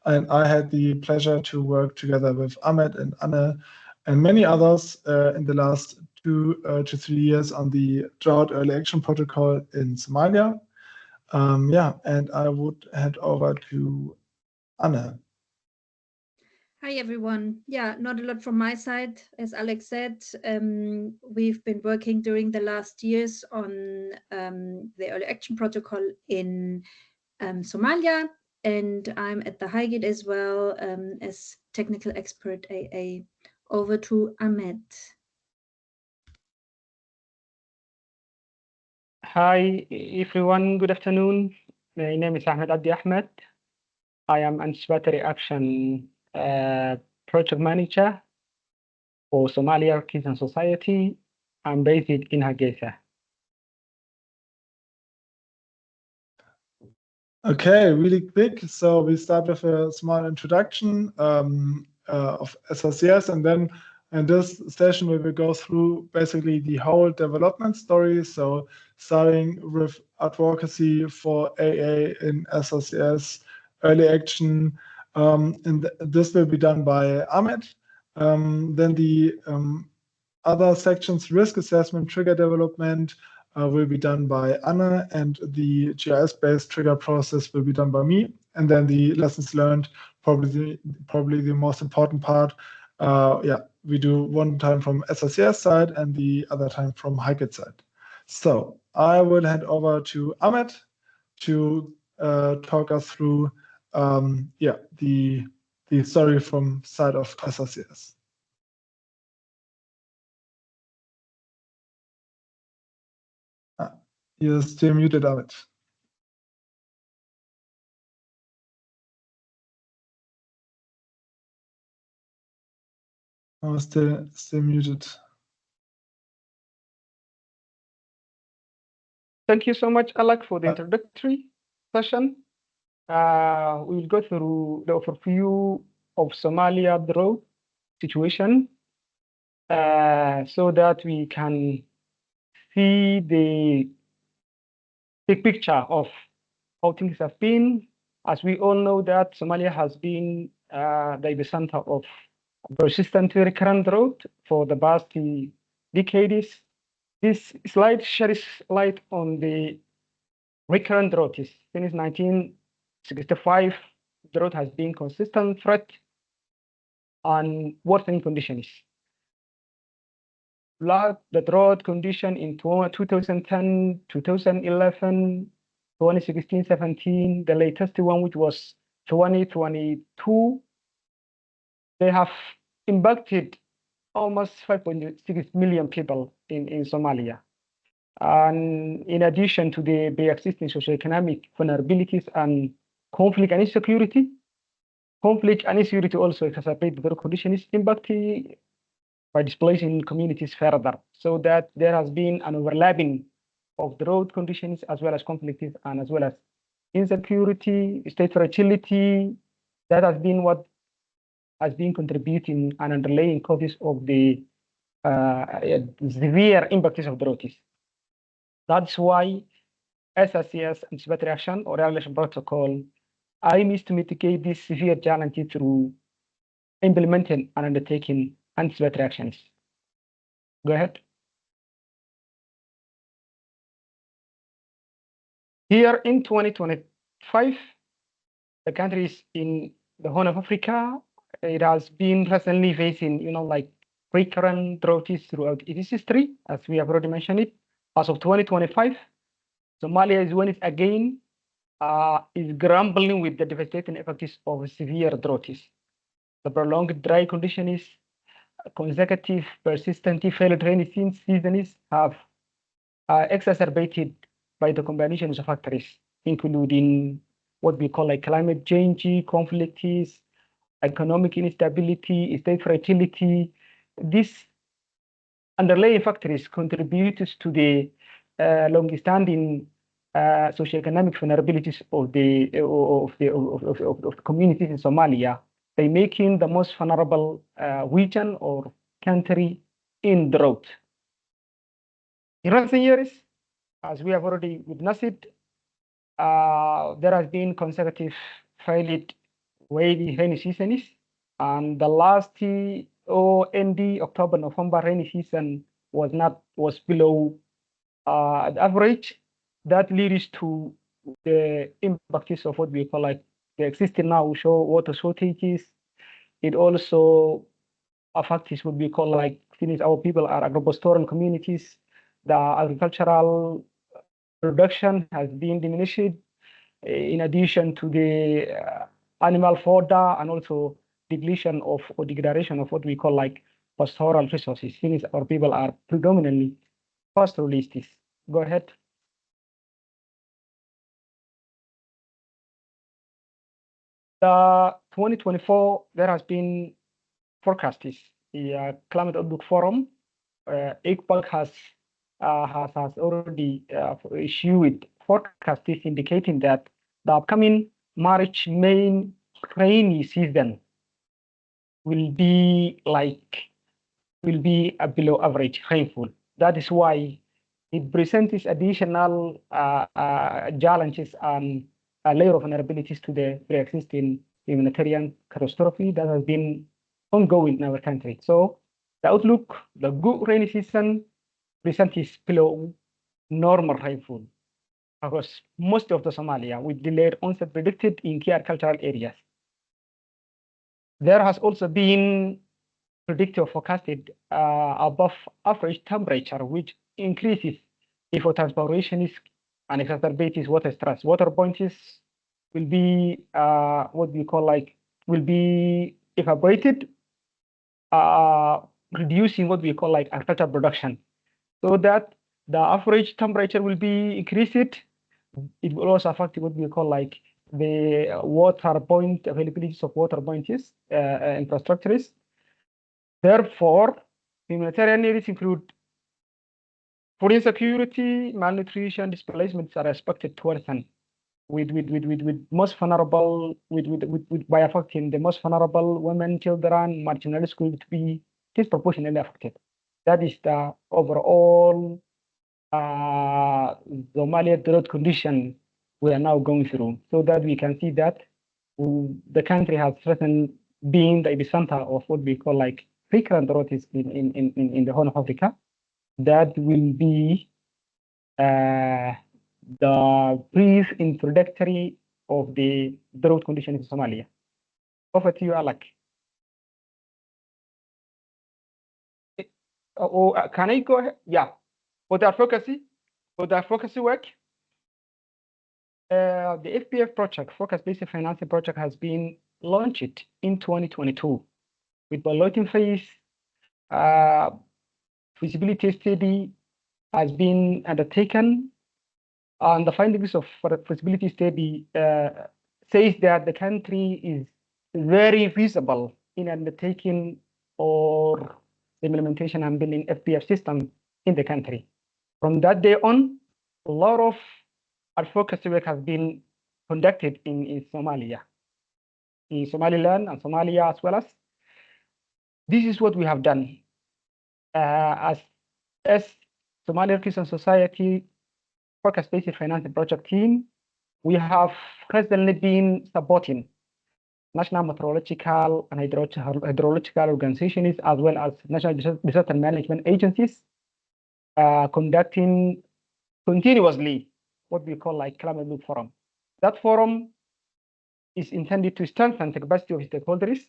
and I had the pleasure to work together with Ahmed and Anne and many others in the last 2 to 3 years on the Drought Early Action Protocol in Somalia. And I would hand over to Anne. Hi, everyone. Yeah, not a lot from my side. As Alex said, we've been working during the last years on the Early Action Protocol in Somalia, and I'm at the Highgate as well as technical expert AA. Over to Ahmed. Hi, everyone. Good afternoon. My name is Ahmed Abdi Ahmed. I am anticipatory action project manager for Somali Red Crescent Society. I'm based in Hargeisa. Okay, really quick. So we start with a small introduction of SRCS, and then in this session we will go through basically the whole development story. So starting with advocacy for AA in SRCS, early action, and this will be done by Ahmed. Then the other sections, risk assessment, trigger development, will be done by Anna, and the GIS-based trigger process will be done by me. And then the lessons learned, probably the most important part. We do one time from SRCS side and the other time from Highgate side. So I will hand over to Ahmed to talk us through the story from side of SRCS. You're still muted, Ahmed. Oh, still muted. Thank you so much, Alec, for the introductory session. We will go through the overview of Somalia drought situation so that we can see the big picture of how things have been. As we all know that Somalia has been the epicenter of persistent recurrent drought for the past decades. This slide sheds light on the recurrent drought. Since 1965, drought has been consistent threat and worsening conditions. The drought condition in 2010, 2011, 2016, 17, the latest one, which was 2022, they have impacted almost 5.6 million people in Somalia. And in addition to the pre-existing socioeconomic vulnerabilities and conflict and insecurity also exacerbate the conditions impacting by displacing communities further, so that there has been an overlapping of drought conditions as well as conflicts and as well as insecurity, state fragility. That has been what has been contributing and underlying causes of the severe impacts of drought. That's why SRCS anticipatory action or early action protocol aims to mitigate this severe challenge through implementing and undertaking anticipatory actions. Go ahead. Here in 2025, the countries in the Horn of Africa, it has been recently facing, recurrent droughts throughout its history, as we have already mentioned it. As of 2025, Somalia is once again is grappling with the devastating effects of severe droughts. The prolonged dry conditions, consecutive persistent failed rainy seasons have exacerbated by the combination of factors, including what we call climate change, conflicts, economic instability, state fragility. These underlying factors contribute to the long-standing socioeconomic vulnerabilities of the communities in Somalia. They making the most vulnerable region or country in drought. In recent years, as we have already witnessed, there has been consecutive failed where the rainy season is. And the last OND October November rainy season was below the average. That leads to the impacts of what we call like the existing now show water shortages. It also affects what we call like, since our people are agropastoral communities, the agricultural production has been diminished, in addition to the animal fodder and also depletion of or degradation of what we call like pastoral resources, since our people are predominantly pastoralists. Go ahead. The 2024, there has been forecasts. The Climate Outlook Forum, ICPAC has already issued forecasts indicating that the upcoming March, May rainy season will be a below average rainfall. That is why it presents additional challenges and a layer of vulnerabilities to the pre-existing humanitarian catastrophe that has been ongoing in our country. So the outlook, the good rainy season presents below normal rainfall across most of the Somalia, with delayed onset predicted in key agricultural areas. There has also been predicted or forecasted above average temperature, which increases evapotranspiration risk and exacerbates water stress. Water points will be what we call like will be evaporated, reducing what we call like agricultural production, so that the average temperature will be increased. It will also affect what we call like the water point availabilities of water points infrastructures. Therefore, humanitarian needs include food insecurity, malnutrition, displacements are expected to worsen with most vulnerable by affecting the most vulnerable women, children, marginalized groups to be disproportionately affected. That is the overall Somalia drought condition we are now going through, so that we can see that the country has threatened being the epicenter of what we call like frequent drought in the Horn of Africa. That will be the brief introductory of the drought condition in Somalia. Over to you, Alec. Can I go ahead? Yeah. For the advocacy work, the FPF project, Focus-Based Financing Project, has been launched in 2022 with piloting phase. Feasibility study has been undertaken, and the findings of feasibility study says that the country is very feasible in undertaking or the implementation and building FPF system in the country. From that day on, a lot of advocacy work has been conducted in Somalia, in Somaliland and Somalia as well as. This is what we have done as Somali Red Crescent Society Focus-Based Financing Project team. We have presently been supporting national meteorological and hydrological organizations as well as national disaster management agencies, conducting continuously what we call like Climate Loop Forum. That forum is intended to strengthen the capacity of stakeholders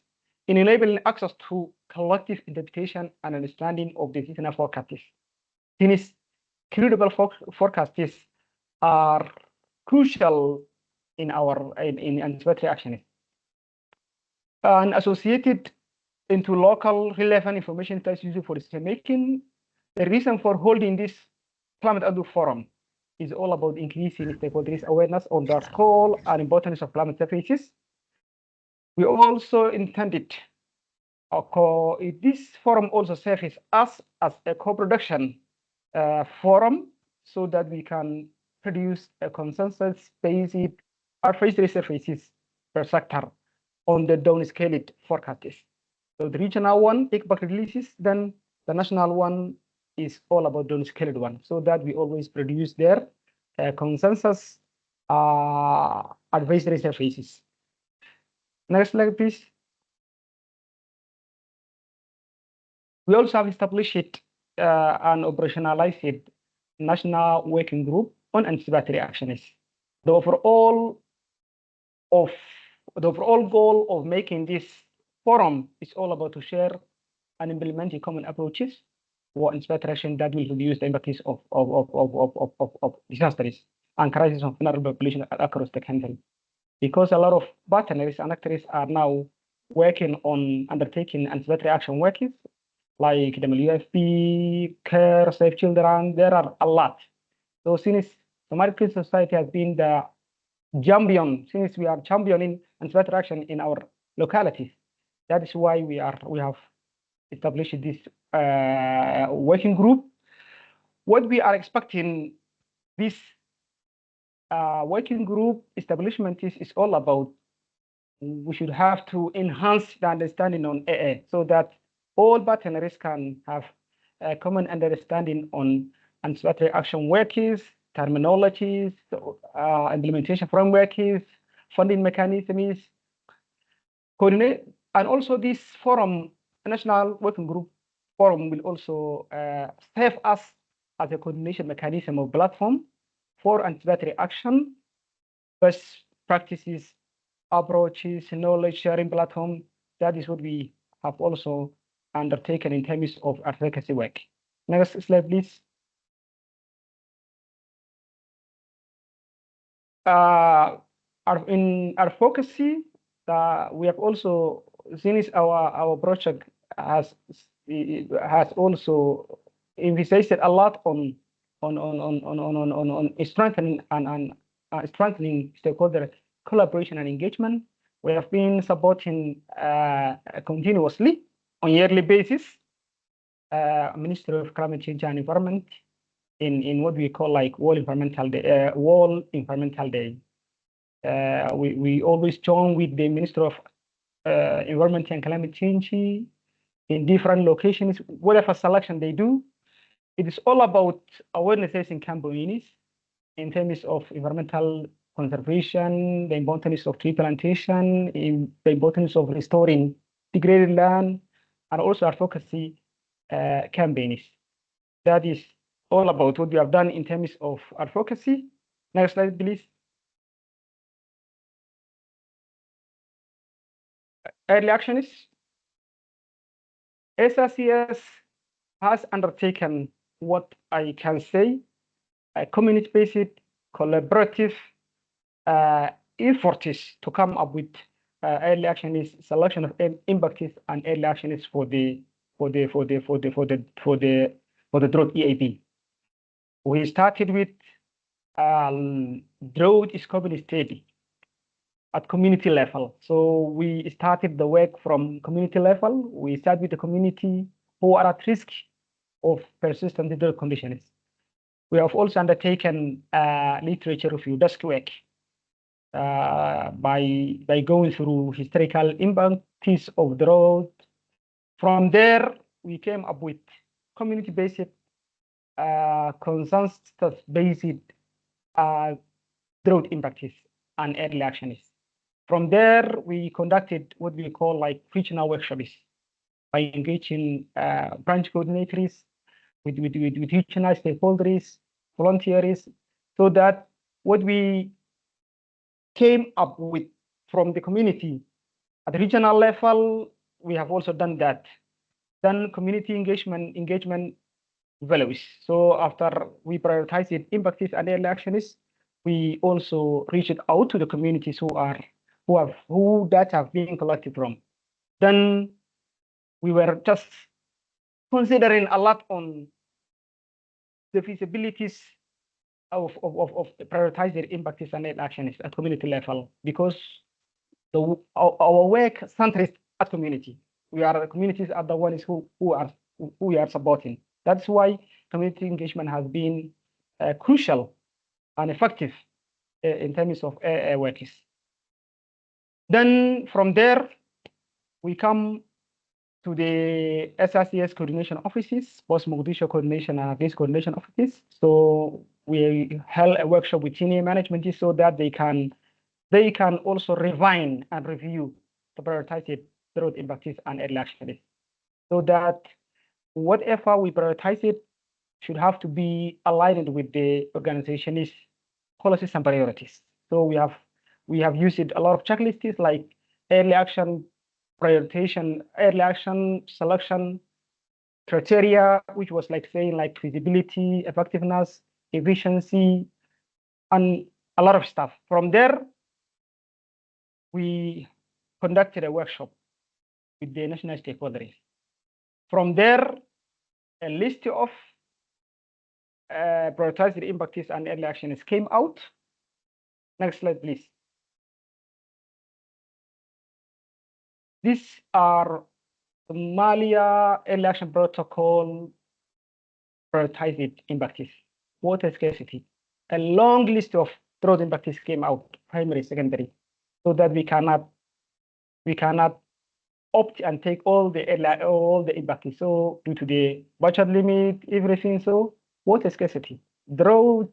in enabling access to collective interpretation and understanding of the seasonal forecasts. Since credible forecasts are crucial in our anticipatory actions and associated into local relevant information that's used for decision making. The reason for holding this Climate Outlook Forum is all about increasing stakeholders' awareness on the role and importance of climate services. We also intended this forum also serves us as a co-production forum, so that we can produce a consensus-based advisory services per sector on the downscaled forecasts. So the regional one, ICPAC releases, then the national one is all about downscaled one, so that we always produce their consensus advisory services. Next slide, please. We also have established and operationalized national working group on anticipatory actions. The overall goal of making this forum is all about to share and implement common approaches for anticipatory action that will reduce the impacts of disasters and crisis of vulnerable population across the country. Because a lot of partners and actors are now working on undertaking anticipatory action works like WFP, CARE, Save Children, there are a lot. So since Somali Red Crescent Society has been the champion, since we are championing anticipatory action in our localities, that is why we have established this working group. What we are expecting this working group establishment is all about, we should have to enhance the understanding on AA so that all partners can have a common understanding on anticipatory action works, terminologies, implementation frameworks, funding mechanisms, coordinate, and also this forum, national working group forum, will also serve us as a coordination mechanism or platform for anticipatory action, best practices, approaches, knowledge sharing platform. That is what we have also undertaken in terms of advocacy work. Next slide, please. In advocacy, we have also, since our project has also invested a lot on strengthening and strengthening stakeholder collaboration and engagement. We have been supporting continuously on yearly basis Ministry of Climate Change and Environment in what we call like World Environmental Day. We always join with the Ministry of Environment and Climate Change in different locations, whatever selection they do. It is all about awarenesses in campaigns in terms of environmental conservation, the importance of tree plantation, the importance of restoring degraded land, and also advocacy campaigns. That is all about what we have done in terms of advocacy. Next slide, please. Early actions. SRCS has undertaken what I can say a community-based collaborative efforts to come up with early actions, selection of impacts and early actions for the drought EAP. We started with drought scoping study at community level. So we started the work from community level. We start with the community who are at risk of persistent drought conditions. We have also undertaken literature review, desk work, by going through historical impacts of drought. From there, we came up with community-based, consensus-based drought impacts and early actions. From there, we conducted what we call like regional workshops by engaging branch coordinators with regional stakeholders, volunteers, so that what we came up with from the community at the regional level, we have also done that. Then community engagement values. So after we prioritized impacts and early actions, we also reached out to the communities who that have been collected from. Then we were just considering a lot on the feasibilities of prioritizing impacts and actions at community level, because our work centers at community. Communities are the ones who we are supporting. That's why community engagement has been crucial and effective in terms of works. Then from there, we come to the SRCS coordination offices, both Mogadishu coordination and Addis coordination offices. So we held a workshop with senior management so that they can also refine and review the prioritized drought impacts and early actions, so that whatever we prioritize it should have to be aligned with the organization's policies and priorities. So we have used a lot of checklists like early action prioritization, early action selection criteria, which was like saying like feasibility, effectiveness, efficiency, and a lot of stuff. From there, we conducted a workshop with the national stakeholders. From there, a list of prioritized impacts and early actions came out. Next slide, please. These are Somalia early action protocol prioritized impacts, water scarcity. A long list of drought impacts came out, primary, secondary, so that we cannot opt and take all the impacts. So due to the budget limit, everything, so water scarcity, drought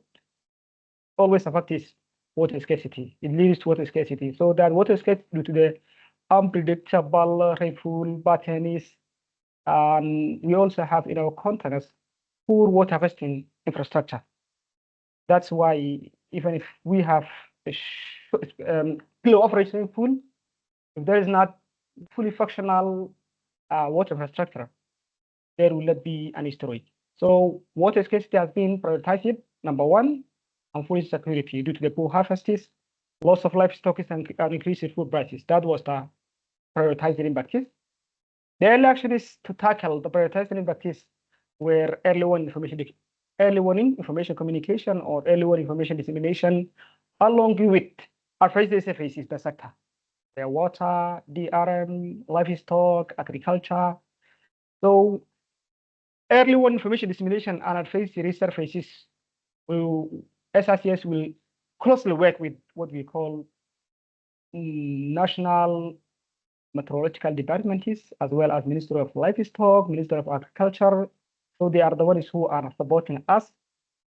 always affects water scarcity. It leads to water scarcity. So that water scarcity due to the unpredictable rainfall patterns, and we also have in our context poor water harvesting infrastructure. That's why even if we have a flow of rainfall, if there is not fully functional water infrastructure, there will not be any storage. So water scarcity has been prioritized, number one, and food security due to the poor harvests, loss of livestock, and increased food prices. That was the prioritized impacts. The early action is to tackle the prioritized impacts where early warning information communication or early warning information dissemination, along with our first faces the sector. The water, DRM, livestock, agriculture. So early warning information dissemination and advanced research phases SRCS will closely work with what we call national meteorological departments, as well as Ministry of Livestock, Ministry of Agriculture. So they are the ones who are supporting us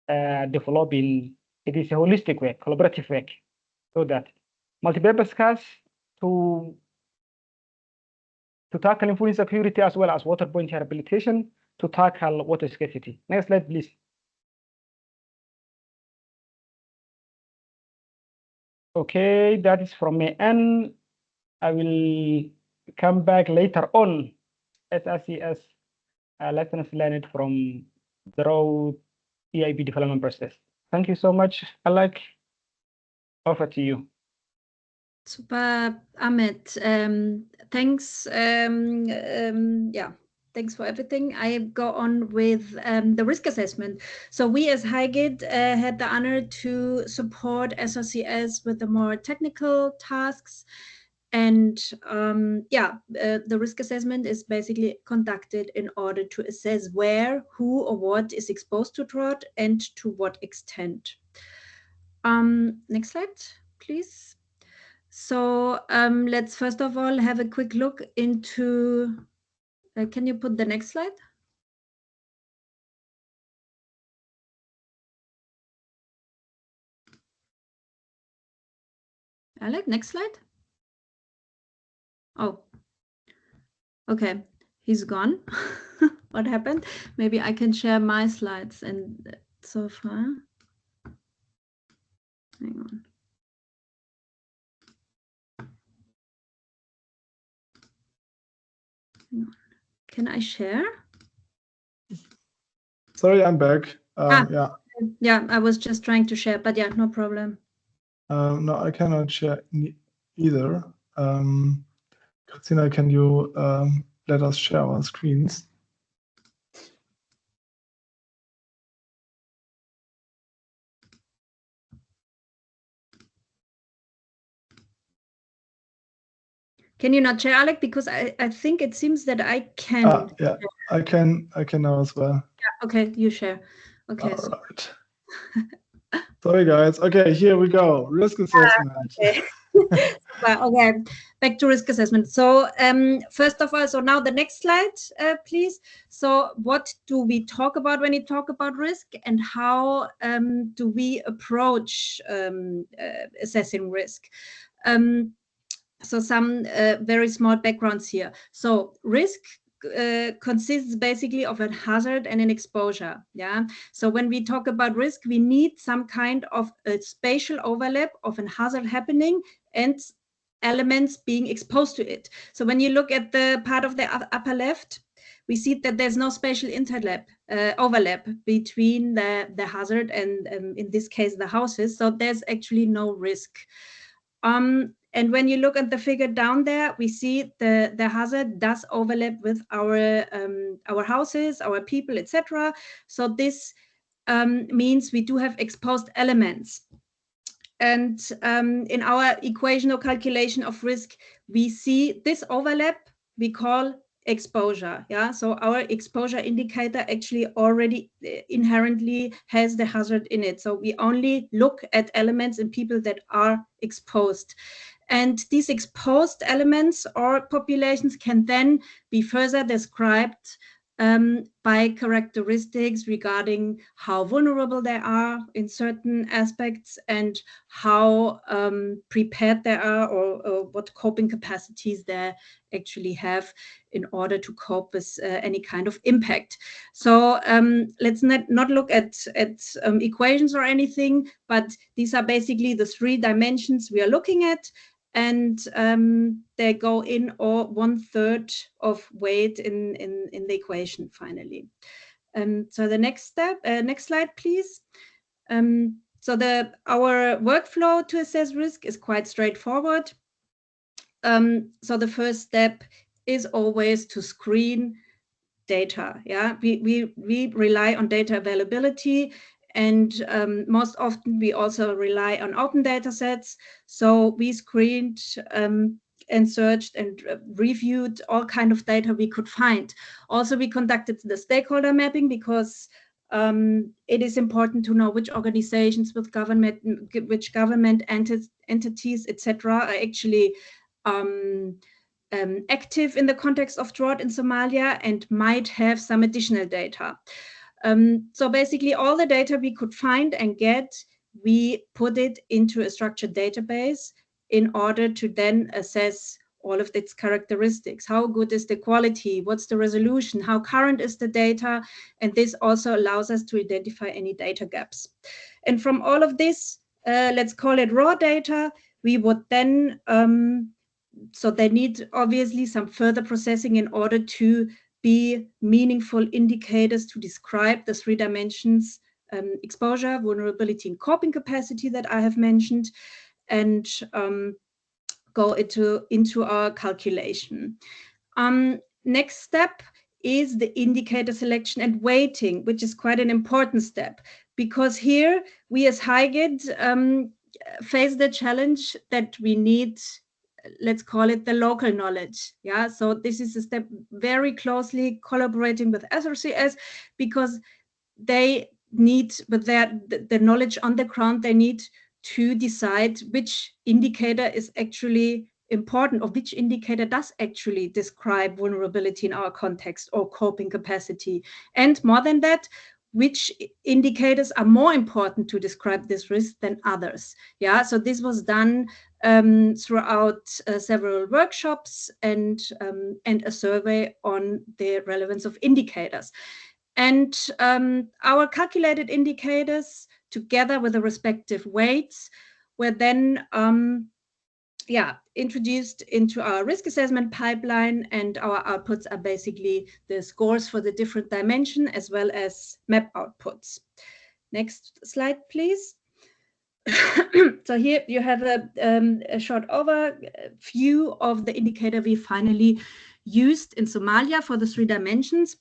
developing. It is a holistic work, collaborative work, so that multi-purpose cars to tackle food insecurity as well as waterborne rehabilitation to tackle water scarcity. Next slide, please. Okay, that is from my end. I will come back later on SRCS lessons learned from the Drought EIB development process. Thank you so much, Alec. Over to you. Super, Ahmed. Thanks. Yeah, thanks for everything. I go on with the risk assessment. So we as HiGID had the honor to support SRCS with the more technical tasks. And the risk assessment is basically conducted in order to assess where, who, or what is exposed to drought and to what extent. Next slide, please. So let's first of all have a quick look into, can you put the next slide? Alec, next slide. Oh, okay, he's gone. What happened? Maybe I can share my slides and so far. Hang on. Can I share? Sorry, I'm back. Yeah, I was just trying to share, but yeah, no problem. No, I cannot share either. Christina, can you let us share our screens? Can you not share, Alec? Because I think it seems that I can. Yeah, I can now as well. Yeah, okay, you share. Okay. All right. Sorry, guys. Okay, here we go. Risk assessment. Okay. Okay, back to risk assessment. So first of all, so now the next slide, please. So what do we talk about when we talk about risk, and how do we approach assessing risk? So some very small backgrounds here. So risk consists basically of a hazard and an exposure. Yeah. So when we talk about risk, we need some kind of a spatial overlap of a hazard happening and elements being exposed to it. So when you look at the part of the upper left, we see that there's no spatial overlap between the hazard and in this case the houses. So there's actually no risk. And when you look at the figure down there, we see the hazard does overlap with our houses, our people, etc. So this means we do have exposed elements. And in our equation or calculation of risk, we see this overlap we call exposure. Yeah, so our exposure indicator actually already inherently has the hazard in it. So we only look at elements and people that are exposed. And these exposed elements or populations can then be further described by characteristics regarding how vulnerable they are in certain aspects and how prepared they are or what coping capacities they actually have in order to cope with any kind of impact. So let's not look at equations or anything, but these are basically the 3 dimensions we are looking at. And they go in or 1/3 of weight in the equation finally. So the next slide, please. So our workflow to assess risk is quite straightforward. So the first step is always to screen data. Yeah, we rely on data availability, and most often we also rely on open data sets. So we screened and searched and reviewed all kind of data we could find. Also, we conducted the stakeholder mapping because it is important to know which organizations, which government entities, etc., are actually active in the context of drought in Somalia and might have some additional data. So basically all the data we could find and get, we put it into a structured database in order to then assess all of its characteristics. How good is the quality? What's the resolution? How current is the data? And this also allows us to identify any data gaps. And from all of this, let's call it raw data, we would then so they need obviously some further processing in order to be meaningful indicators to describe the 3 dimensions, exposure, vulnerability, and coping capacity that I have mentioned, and go into our calculation. Next step is the indicator selection and weighting, which is quite an important step, because here we as HiGID face the challenge that we need, let's call it the local knowledge. Yeah, so this is a step very closely collaborating with SRCS, because they need, with the knowledge on the ground, they need to decide which indicator is actually important, or which indicator does actually describe vulnerability in our context or coping capacity. And more than that, which indicators are more important to describe this risk than others. Yeah, so this was done throughout several workshops and a survey on the relevance of indicators. And our calculated indicators, together with the respective weights, were then introduced into our risk assessment pipeline, and our outputs are basically the scores for the different dimension as well as map outputs. Next slide, please. So here you have a short overview of the indicator we finally used in Somalia for the 3 dimensions.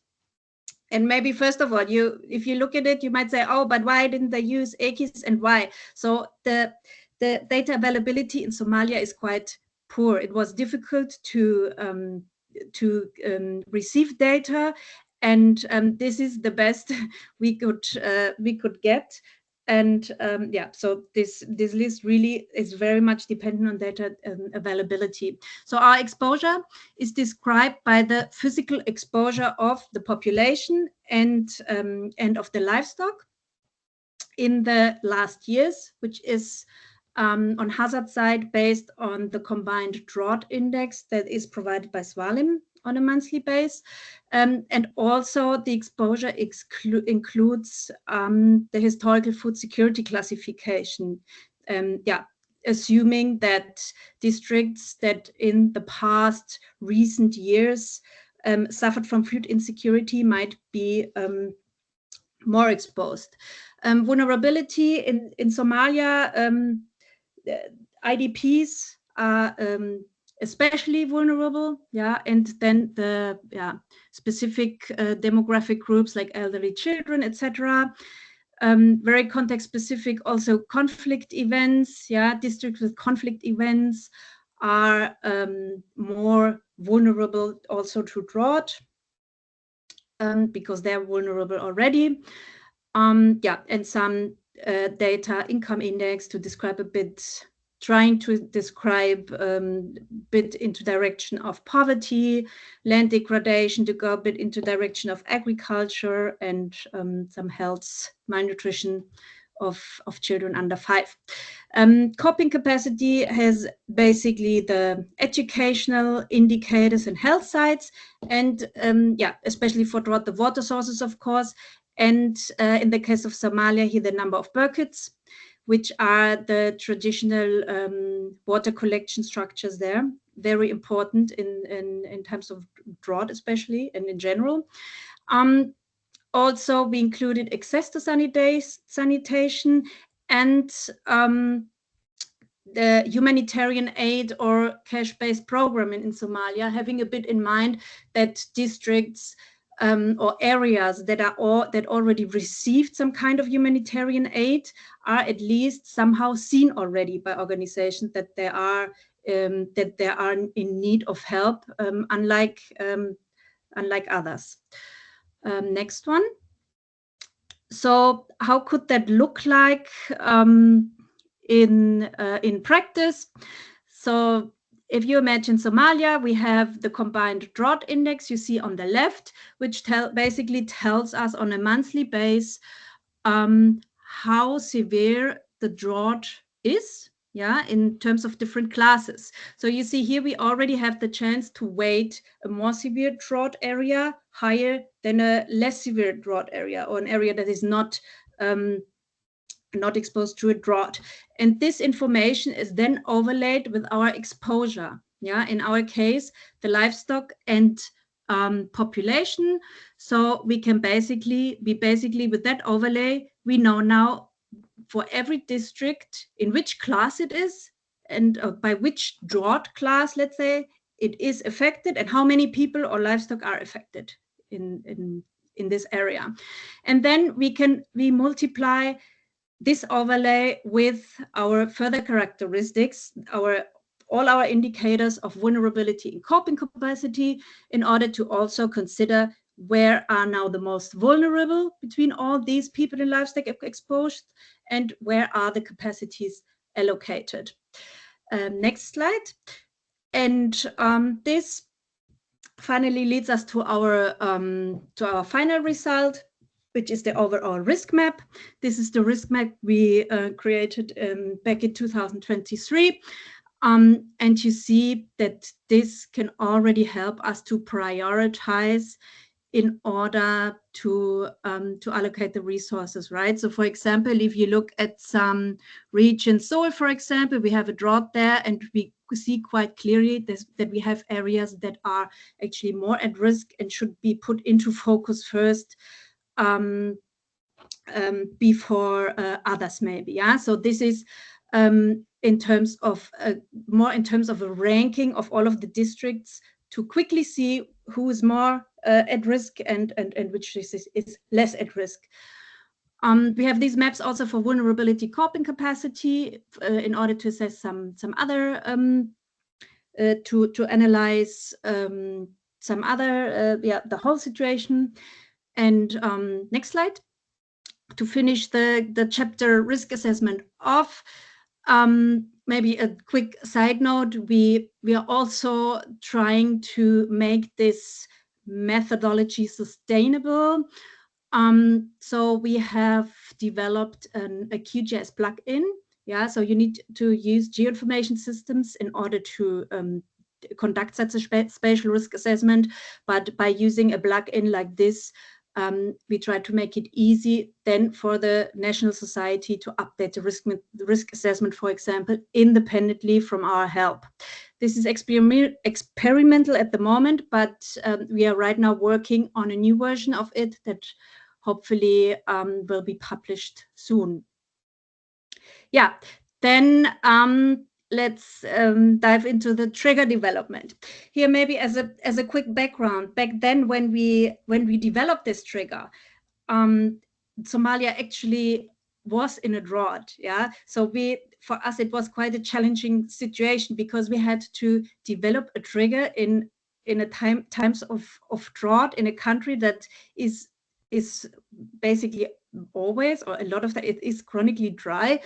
And maybe first of all, if you look at it, you might say, oh, but why didn't they use EKIS and why? So the data availability in Somalia is quite poor. It was difficult to receive data, and this is the best we could get. And so this list really is very much dependent on data availability. So our exposure is described by the physical exposure of the population and of the livestock in the last years, which is on hazard side based on the combined drought index that is provided by Svalim on a monthly basis. And also the exposure includes the historical food security classification. Assuming that districts that in the past recent years suffered from food insecurity might be more exposed. Vulnerability in Somalia, IDPs are especially vulnerable, and then the specific demographic groups like elderly children, etc. Very context specific, also conflict events, districts with conflict events are more vulnerable also to drought because they're vulnerable already. And some data income index to describe a bit, trying to describe a bit into direction of poverty, land degradation, to go a bit into direction of agriculture, and some health, malnutrition of children under 5. Coping capacity has basically the educational indicators and health sites, and especially for drought, the water sources, of course, and in the case of Somalia, here the number of buckets, which are the traditional water collection structures there, very important in terms of drought, especially, and in general. Also, we included access to sanitation and the humanitarian aid or cash-based program in Somalia, having a bit in mind that districts or areas that already received some kind of humanitarian aid are at least somehow seen already by organizations that they are in need of help, unlike others. Next one. So how could that look like in practice? So if you imagine Somalia, we have the combined drought index you see on the left, which basically tells us on a monthly basis how severe the drought is, in terms of different classes. So you see here we already have the chance to weight a more severe drought area higher than a less severe drought area, or an area that is not exposed to a drought. And this information is then overlaid with our exposure. In our case, the livestock and population. So we can basically with that overlay, we know now for every district in which class it is, and by which drought class, let's say, it is affected, and how many people or livestock are affected in this area. And then we multiply this overlay with our further characteristics, all our indicators of vulnerability and coping capacity, in order to also consider where are now the most vulnerable between all these people in livestock exposed, and where are the capacities allocated. Next slide. And this finally leads us to our final result, which is the overall risk map. This is the risk map we created back in 2023. And you see that this can already help us to prioritize in order to allocate the resources, right? So for example, if you look at some region, Seoul, for example, we have a drought there, and we see quite clearly that we have areas that are actually more at risk and should be put into focus first before others maybe, So this is in terms of more in terms of a ranking of all of the districts to quickly see who is more at risk and which is less at risk. We have these maps also for vulnerability coping capacity in order to assess some other to analyze some other the whole situation. And next slide. To finish the chapter risk assessment off, maybe a quick side note, we are also trying to make this methodology sustainable. So we have developed a QGIS plugin Yeah, so you need to use geoinformation systems in order to conduct such a spatial risk assessment. But by using a plugin like this, we try to make it easy then for the national society to update the risk assessment, for example, independently from our help. This is experimental at the moment, but we are right now working on a new version of it that hopefully will be published soon. Yeah, then let's dive into the trigger development. Here, maybe as a quick background, back then when we developed this trigger, Somalia actually was in a drought. Yeah, so for us it was quite a challenging situation because we had to develop a trigger in a times of drought in a country that is basically always, or a lot of that, it is chronically dry.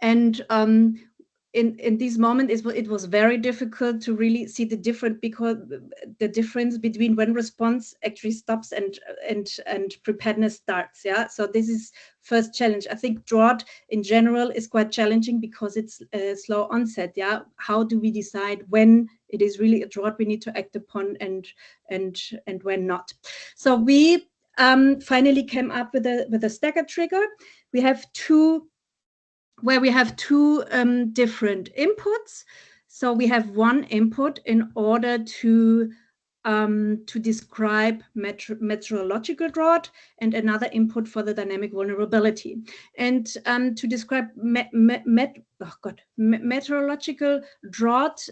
And in this moment, it was very difficult to really see the difference between when response actually stops and preparedness starts. Yeah, so this is first challenge. I think drought in general is quite challenging because it's a slow onset. Yeah, how do we decide when it is really a drought we need to act upon and when not? So we finally came up with a staggered trigger. We have two different inputs. So we have one input in order to describe meteorological drought, and another input for the dynamic vulnerability. And to describe meteorological drought,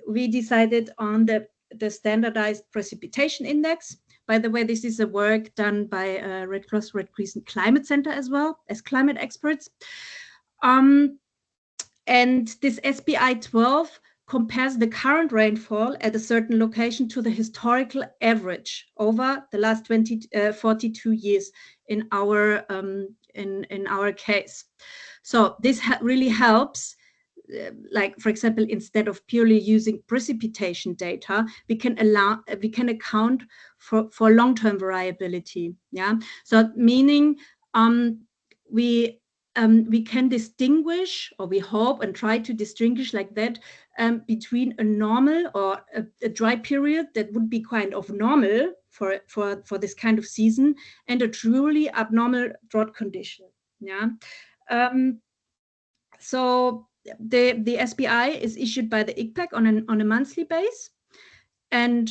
we decided on the standardized precipitation index. By the way, this is a work done by Red Crescent Climate Center as well, as climate experts. And this SPI 12 compares the current rainfall at a certain location to the historical average over the last 42 years in our case. So this really helps. Like, for example, instead of purely using precipitation data, we can account for long-term variability. Yeah, so meaning we can distinguish, or we hope and try to distinguish like that, between a normal or a dry period that would be kind of normal for this kind of season, and a truly abnormal drought condition. Yeah. So the SPI is issued by the ICPAC on a monthly base. And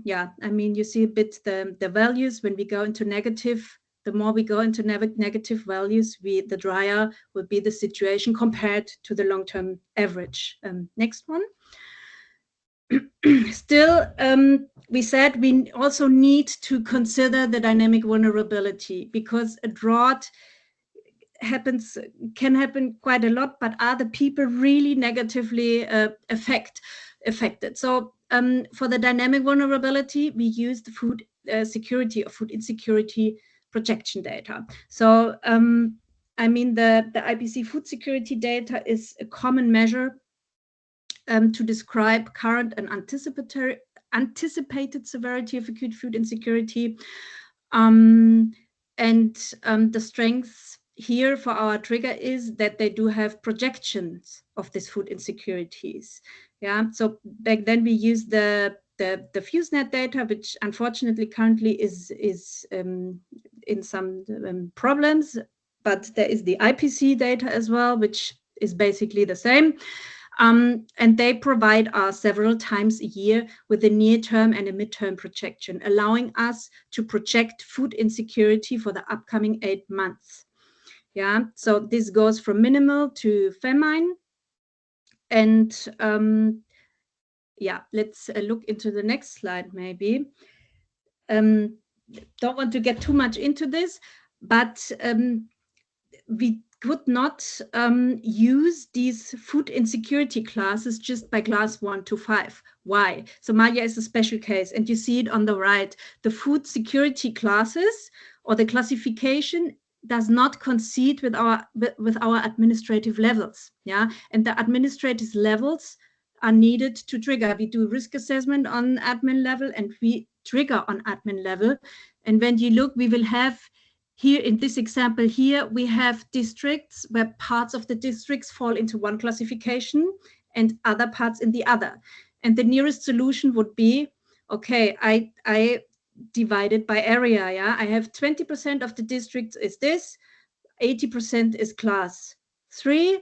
yeah, I mean, you see a bit the values. When we go into negative, the more we go into negative values, the drier will be the situation compared to the long-term average. Next one. Still, we said we also need to consider the dynamic vulnerability, because a drought can happen quite a lot, but are the people really negatively affected? So for the dynamic vulnerability, we use the food security or food insecurity projection data. So I mean, the IPC food security data is a common measure to describe current and anticipated severity of acute food insecurity. And the strengths here for our trigger is that they do have projections of these food insecurities. Yeah, so back then we used the FuseNet data, which unfortunately currently is in some problems, but there is the IPC data as well, which is basically the same. And they provide us several times a year with a near-term and a mid-term projection, allowing us to project food insecurity for the upcoming 8 months. Yeah, so this goes from minimal to famine. And yeah, let's look into the next slide maybe. Don't want to get too much into this, but we could not use these food insecurity classes just by class 1 to 5. Why? Somalia is a special case, and you see it on the right. The food security classes, or the classification, does not coincide with our administrative levels. Yeah, and the administrative levels are needed to trigger. We do risk assessment on admin level, and we trigger on admin level. And when you look, we will have here in this example here, we have districts where parts of the districts fall into one classification and other parts in the other. And the nearest solution would be, okay, I divide it by area, yeah? I have 20% of the districts is this, 80% is class 3,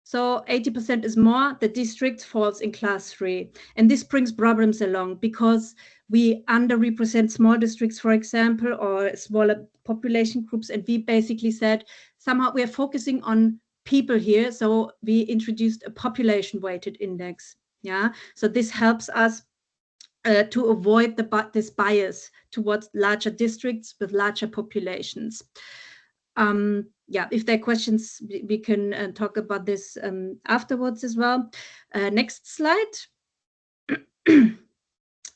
so 80% is more, the district falls in class 3. And this brings problems along because we underrepresent small districts, for example, or smaller population groups. And we basically said, somehow we are focusing on people here. So we introduced a population weighted index. Yeah, so this helps us to avoid this bias towards larger districts with larger populations. Yeah, if there are questions, we can talk about this afterwards as well. Next slide.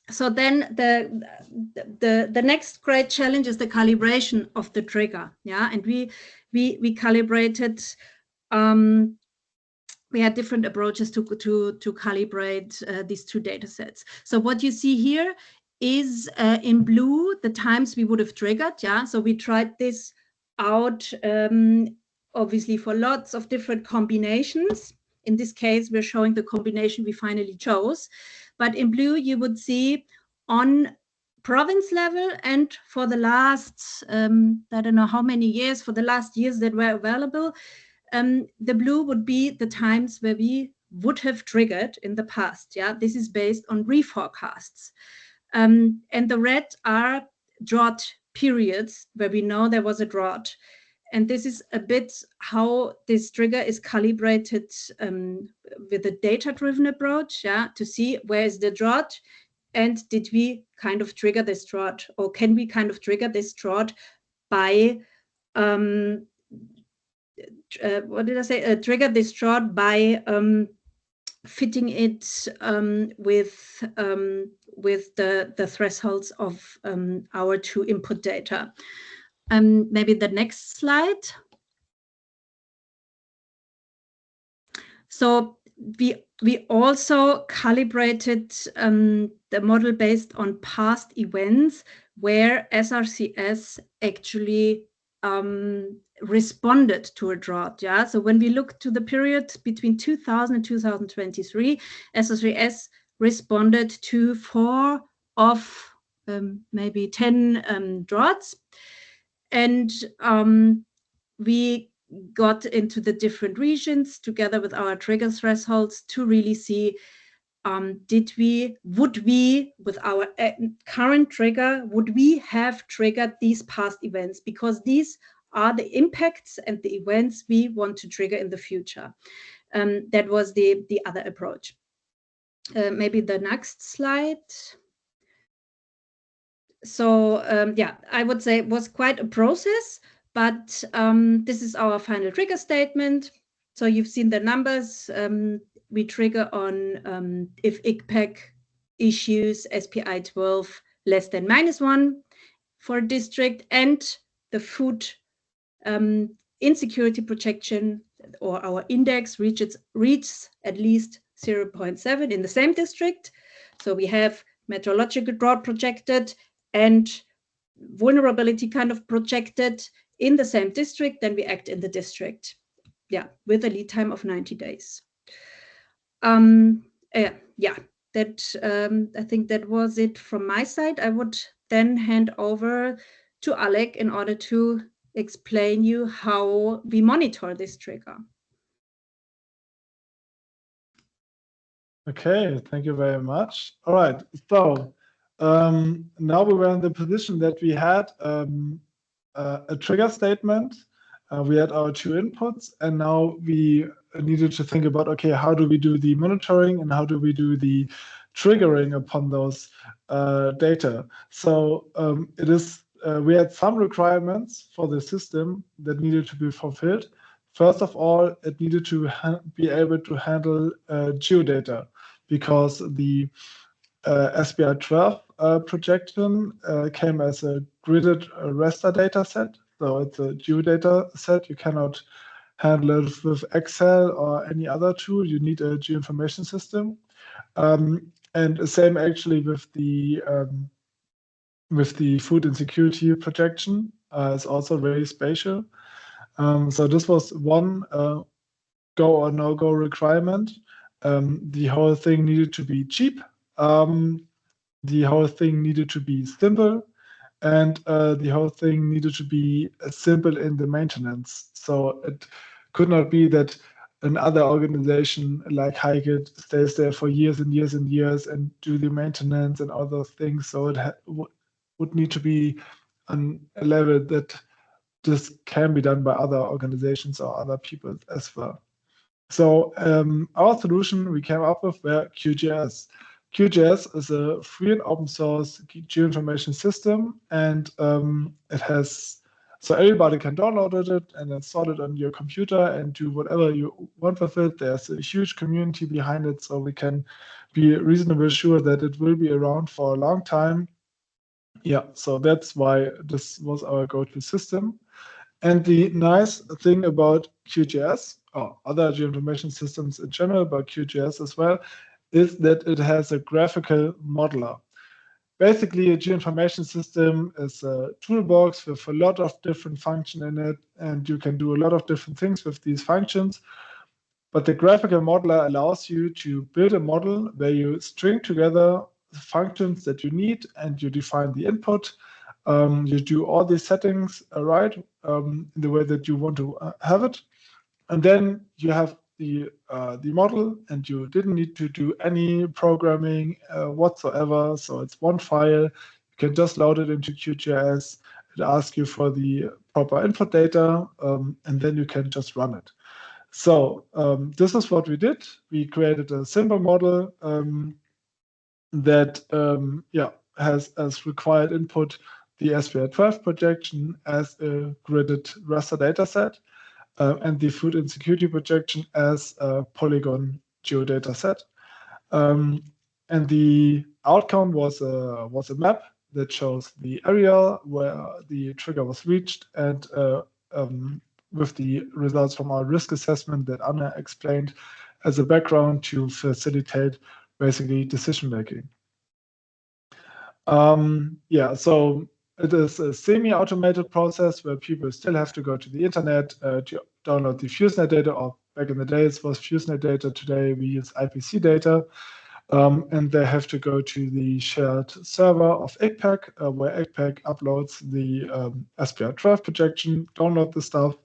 So then the next great challenge is the calibration of the trigger. Yeah, and we calibrated. We had different approaches to calibrate these two data sets. So what you see here is in blue the times we would have triggered. Yeah, so we tried this out obviously for lots of different combinations. In this case, we're showing the combination we finally chose. But in blue, you would see on province level and for the last, I don't know how many years, for the last years that were available, the blue would be the times where we would have triggered in the past. Yeah, this is based on reforecasts. And the red are drought periods where we know there was a drought. And this is a bit how this trigger is calibrated with a data-driven approach, yeah, to see where is the drought and did we kind of trigger this drought, or can we kind of trigger this drought by what did I say? Trigger this drought by fitting it with the thresholds of our two input data. Maybe the next slide. So we also calibrated the model based on past events where SRCS actually responded to a drought. Yeah, so when we look to the period between 2000 and 2023, SRCS responded to 4 of maybe 10 droughts. And we got into the different regions together with our trigger thresholds to really see, would we, with our current trigger, would we have triggered these past events? Because these are the impacts and the events we want to trigger in the future. That was the other approach. Maybe the next slide. So yeah, I would say it was quite a process, but this is our final trigger statement. So you've seen the numbers. We trigger on if ICPEC issues SPI 12 less than -1 for a district, and the food insecurity projection or our index reaches at least 0.7 in the same district. So we have meteorological drought projected and vulnerability kind of projected in the same district, then we act in the district, yeah, with a lead time of 90 days. Yeah, that I think that was it from my side. I would then hand over to Alec in order to explain you how we monitor this trigger. Okay, thank you very much. All right, so now we were in the position that we had a trigger statement. We had our two inputs, and now we needed to think about, okay, how do we do the monitoring and how do we do the triggering upon those data? So we had some requirements for the system that needed to be fulfilled. First of all, it needed to be able to handle geodata, because the SPI 12 projection came as a gridded raster data set. So it's a geodata set. You cannot handle it with Excel or any other tool. You need a geoinformation system. And the same actually with the with the food insecurity projection. It's also very spatial. So this was one go or no-go requirement. The whole thing needed to be cheap. The whole thing needed to be simple, and the whole thing needed to be simple in the maintenance. So it could not be that another organization like Hikit stays there for years and years and years and do the maintenance and all those things. So it would need to be on a level that this can be done by other organizations or other people as well. So our solution we came up with were QGIS. QGIS is a free and open source geoinformation system, and it has, so everybody can download it and install it on your computer and do whatever you want with it. There's a huge community behind it, so we can be reasonably sure that it will be around for a long time. Yeah, so that's why this was our go-to system. And the nice thing about QGIS, or other geoinformation systems in general, but QGIS as well, is that it has a graphical modeler. Basically, a geoinformation system is a toolbox with a lot of different functions in it, and you can do a lot of different things with these functions. But the graphical modeler allows you to build a model where you string together the functions that you need and you define the input. You do all these settings right in the way that you want to have it. And then you have the model, and you didn't need to do any programming whatsoever. So it's one file. You can just load it into QGIS. It asks you for the proper input data, and then you can just run it. So this is what we did. We created a simple model that has as required input the SPI12 projection as a gridded raster dataset, and the food insecurity projection as a polygon geodata set. And the outcome was a map that shows the area where the trigger was reached, and with the results from our risk assessment that Anna explained as a background to facilitate basically decision making. So it is a semi-automated process where people still have to go to the internet to download the FuseNet data, or back in the day it was FuseNet data, today we use IPC data. And they have to go to the shared server of ICPAC, where ICPAC uploads the SPI12 projection, download the stuff,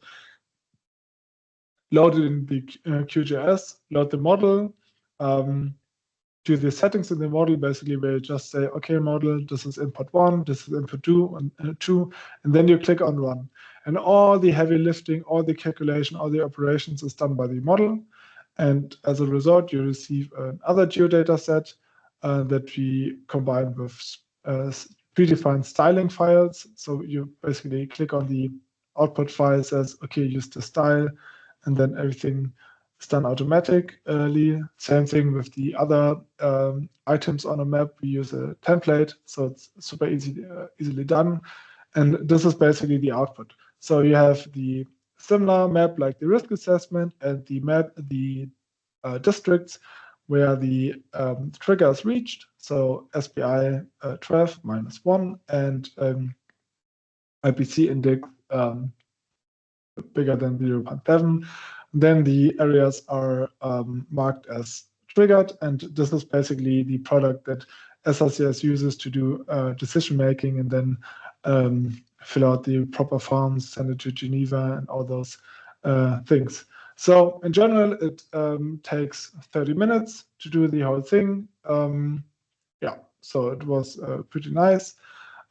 load it in the QGIS, load the model, do the settings in the model, basically where you just say, okay, model, this is input 1, this is input 2, and then you click on run. And all the heavy lifting, all the calculation, all the operations is done by the model. And as a result, you receive another geodata set that we combine with predefined styling files. So you basically click on the output file, says, okay, use the style, and then everything is done automatically. Same thing with the other items on a map. We use a template, so it's super easily done. And this is basically the output. So you have the similar map like the risk assessment, and the map, the districts where the trigger is reached. So SPI 12 -1 and IPC index bigger than 0.7. Then the areas are marked as triggered, and this is basically the product that SRCS uses to do decision making, and then fill out the proper forms, send it to Geneva, and all those things. So in general, it takes 30 minutes to do the whole thing. So it was pretty nice.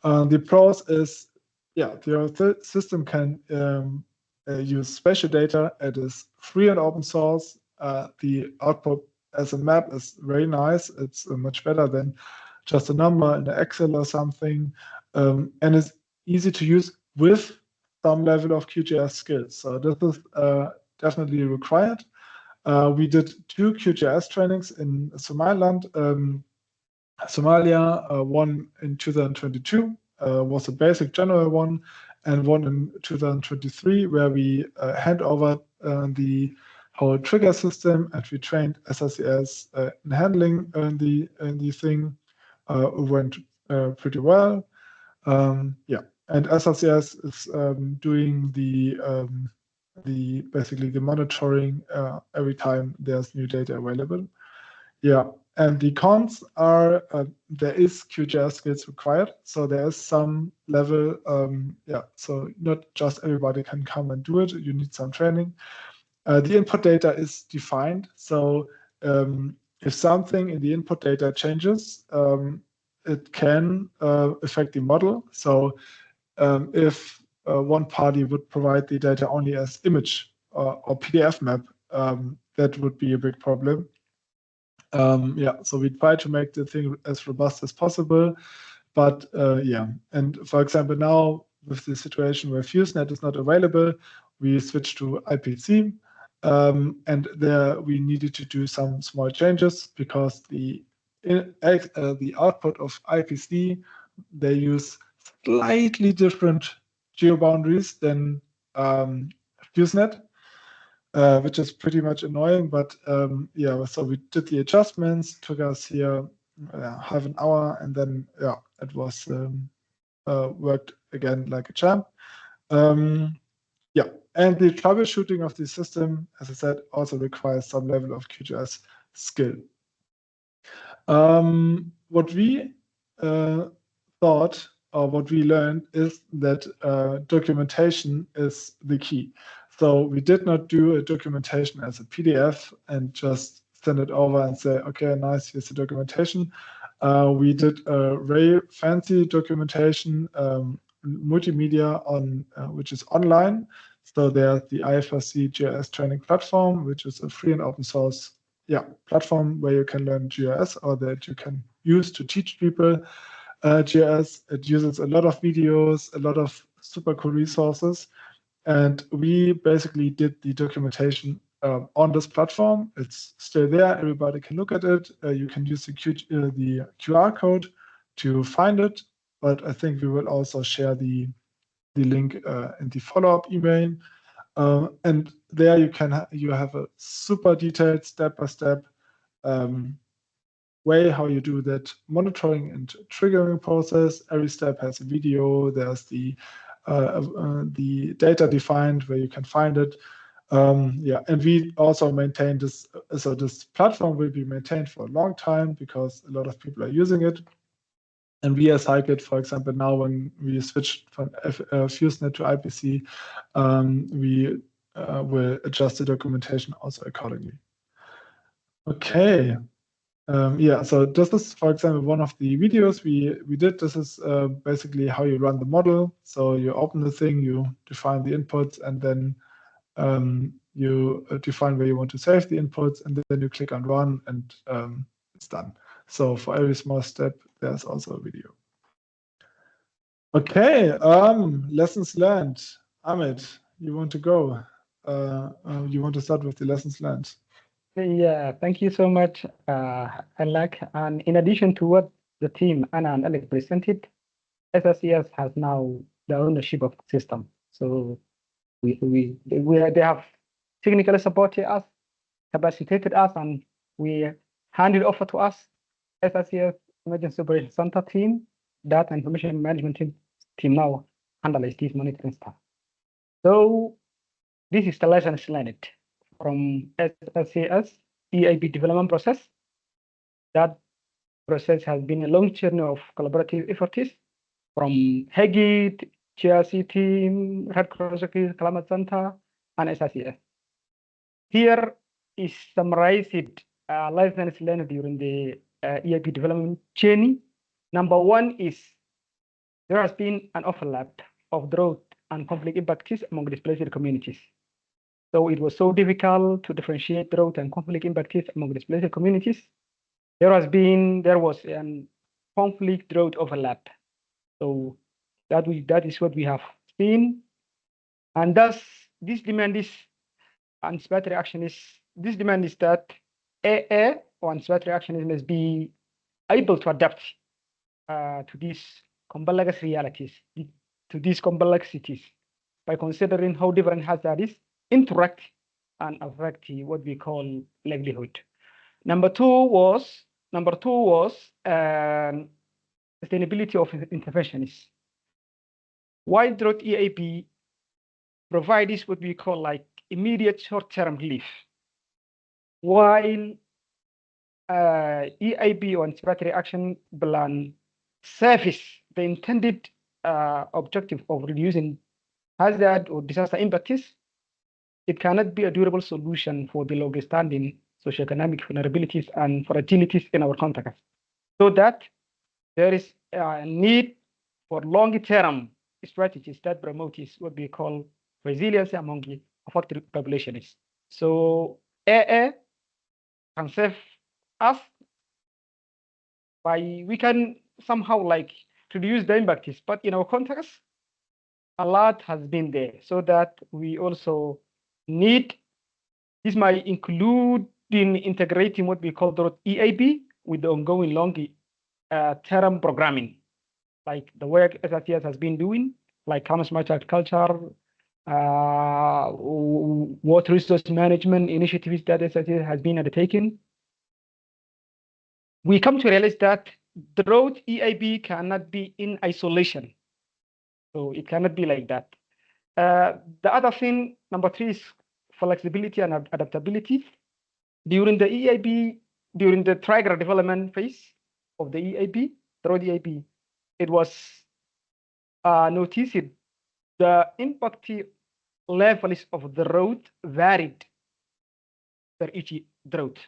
The pros is, the system can use spatial data. It is free and open source. The output as a map is very nice. It's much better than just a number in the Excel or something. And it's easy to use with some level of QGIS skills. So this is definitely required. We did 2 QGIS trainings in Somaliland. Somalia, one in 2022 was a basic general one, and one in 2023 where we hand over the whole trigger system, and we trained SRCS in handling the thing. Went pretty well. Yeah, and SRCS is doing basically the monitoring every time there's new data available. Yeah, and the cons are there is QGIS skills required, so there is some level. Yeah, so not just everybody can come and do it. You need some training. The input data is defined, so if something in the input data changes, it can affect the model. So if one party would provide the data only as image or PDF map, that would be a big problem. Yeah, so we try to make the thing as robust as possible, but yeah, and for example, now with the situation where FuseNet is not available, we switched to IPC, and there we needed to do some small changes because the output of IPC, they use slightly different geo-boundaries than FuseNet. Which is pretty much annoying, but yeah, so we did the adjustments, took us here half an hour, and then yeah, it was worked again like a champ. Yeah, and the troubleshooting of the system, as I said, also requires some level of QGIS skill. What we thought, or what we learned, is that documentation is the key. So we did not do a documentation as a PDF and just send it over and say, okay, nice, here's the documentation. We did a very fancy documentation, multimedia on which is online. So there's the IFRC GIS training platform, which is a free and open source platform where you can learn GIS or that you can use to teach people GIS. It uses a lot of videos, a lot of super cool resources. And we basically did the documentation on this platform. It's still there. Everybody can look at it. You can use the QR code to find it. But I think we will also share the link in the follow-up email. And there you have a super detailed step-by-step way how you do that monitoring and triggering process. Every step has a video. There's the data defined where you can find it. Yeah, and we also maintain this. So this platform will be maintained for a long time because a lot of people are using it. And we as HiGit, for example, now when we switched from FuseNet to IPC, we will adjust the documentation also accordingly. Okay. Yeah, so this is, for example, one of the videos we did. This is basically how you run the model. So you open the thing, you define the inputs, and then you define where you want to save the inputs, and then you click on run, and it's done. So for every small step, there's also a video. Okay, lessons learned. Amit, you want to go? You want to start with the lessons learned? Yeah, thank you so much, Alec. And in addition to what the team, Anna and Alec, presented, SRCS has now the ownership of the system. So they have technically supported us, capacitated us, and we handed over to us, SRCS Emergency Operations Center team, data information management team now handles this monitoring stuff. So this is the lessons learned from SRCS EIB development process. That process has been a long journey of collaborative efforts from HIGIT, GRC team, Red Crescent Climate Center, and SRCS. Here is summarized lessons learned during the EIB development journey. Number one is there has been an overlap of drought and conflict impacts among displaced communities. So it was so difficult to differentiate drought and conflict impacts among displaced communities. There was an conflict drought overlap. So that is what we have seen. And thus this demand is anticipatory action is this demand is that AA or anticipatory action must be able to adapt to these complex realities, to these complexities, by considering how different hazards interact and affect what we call livelihood. Number two was sustainability of interventions. while Drought EAP provides what we call like immediate short-term relief, while EIB or anticipatory action plan serves the intended objective of reducing hazard or disaster impacts, it cannot be a durable solution for the long-standing socioeconomic vulnerabilities and fragilities in our context. So that there is a need for long-term strategies that promote what we call resilience among the affected populations. So AA can save us by we can somehow like reduce the impacts, but in our context, a lot has been there. So that we also need, this might include in integrating what we call the EAB with the ongoing long-term programming, like the work SRTS has been doing, like climate smart agriculture, water resource management initiatives that SRTS has been undertaking. We come to realize that the Drought EIB cannot be in isolation. So it cannot be like that. The other thing, number 3, is flexibility and adaptability. During the EIB, during the trigger development phase of the EIB, Drought EIB, it was noticed the impact levels of the drought varied for each drought.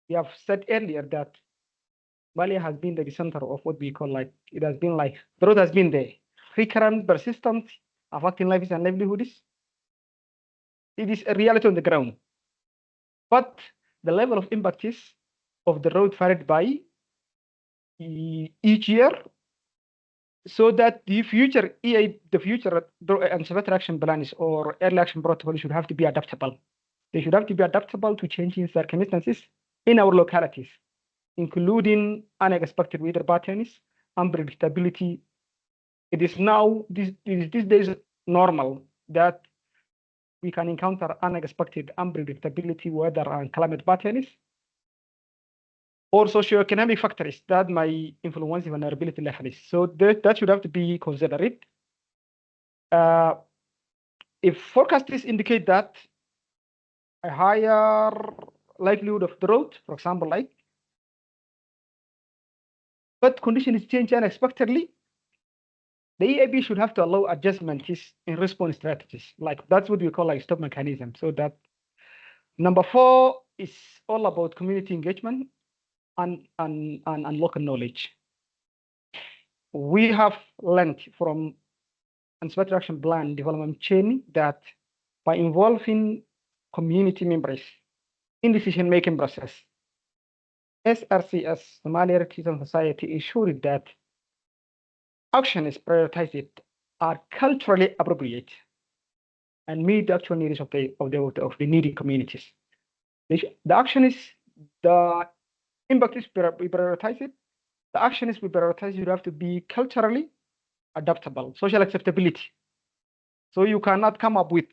We have said earlier that Somalia has been the center of what we call like, it has been like, drought has been there, recurrent, persistent, affecting lives and livelihoods. It is a reality on the ground. But the level of impact of the drought varied by each year, so that the future anticipatory action plans or early action protocol should have to be adaptable. They should have to be adaptable to changing circumstances in our localities, including unexpected weather patterns, unpredictability. It is now these days normal that we can encounter unexpected unpredictability weather and climate patterns, or socioeconomic factors that might influence vulnerability levels. So that should have to be considered. If forecasts indicate that a higher likelihood of drought, for example, like, but conditions change unexpectedly, the EIB should have to allow adjustments in response strategies. Like that's what we call like stop mechanism. So that number 4 is all about community engagement and local knowledge. We have learned from anticipatory action plan development chain that by involving community members in decision-making process, SRCS, Somali Red Crescent Society, ensured that actions prioritized are culturally appropriate and meet the actual needs of the needy communities. The action is the impact is we prioritize it. The action is we prioritize. You have to be culturally adaptable, social acceptability. So you cannot come up with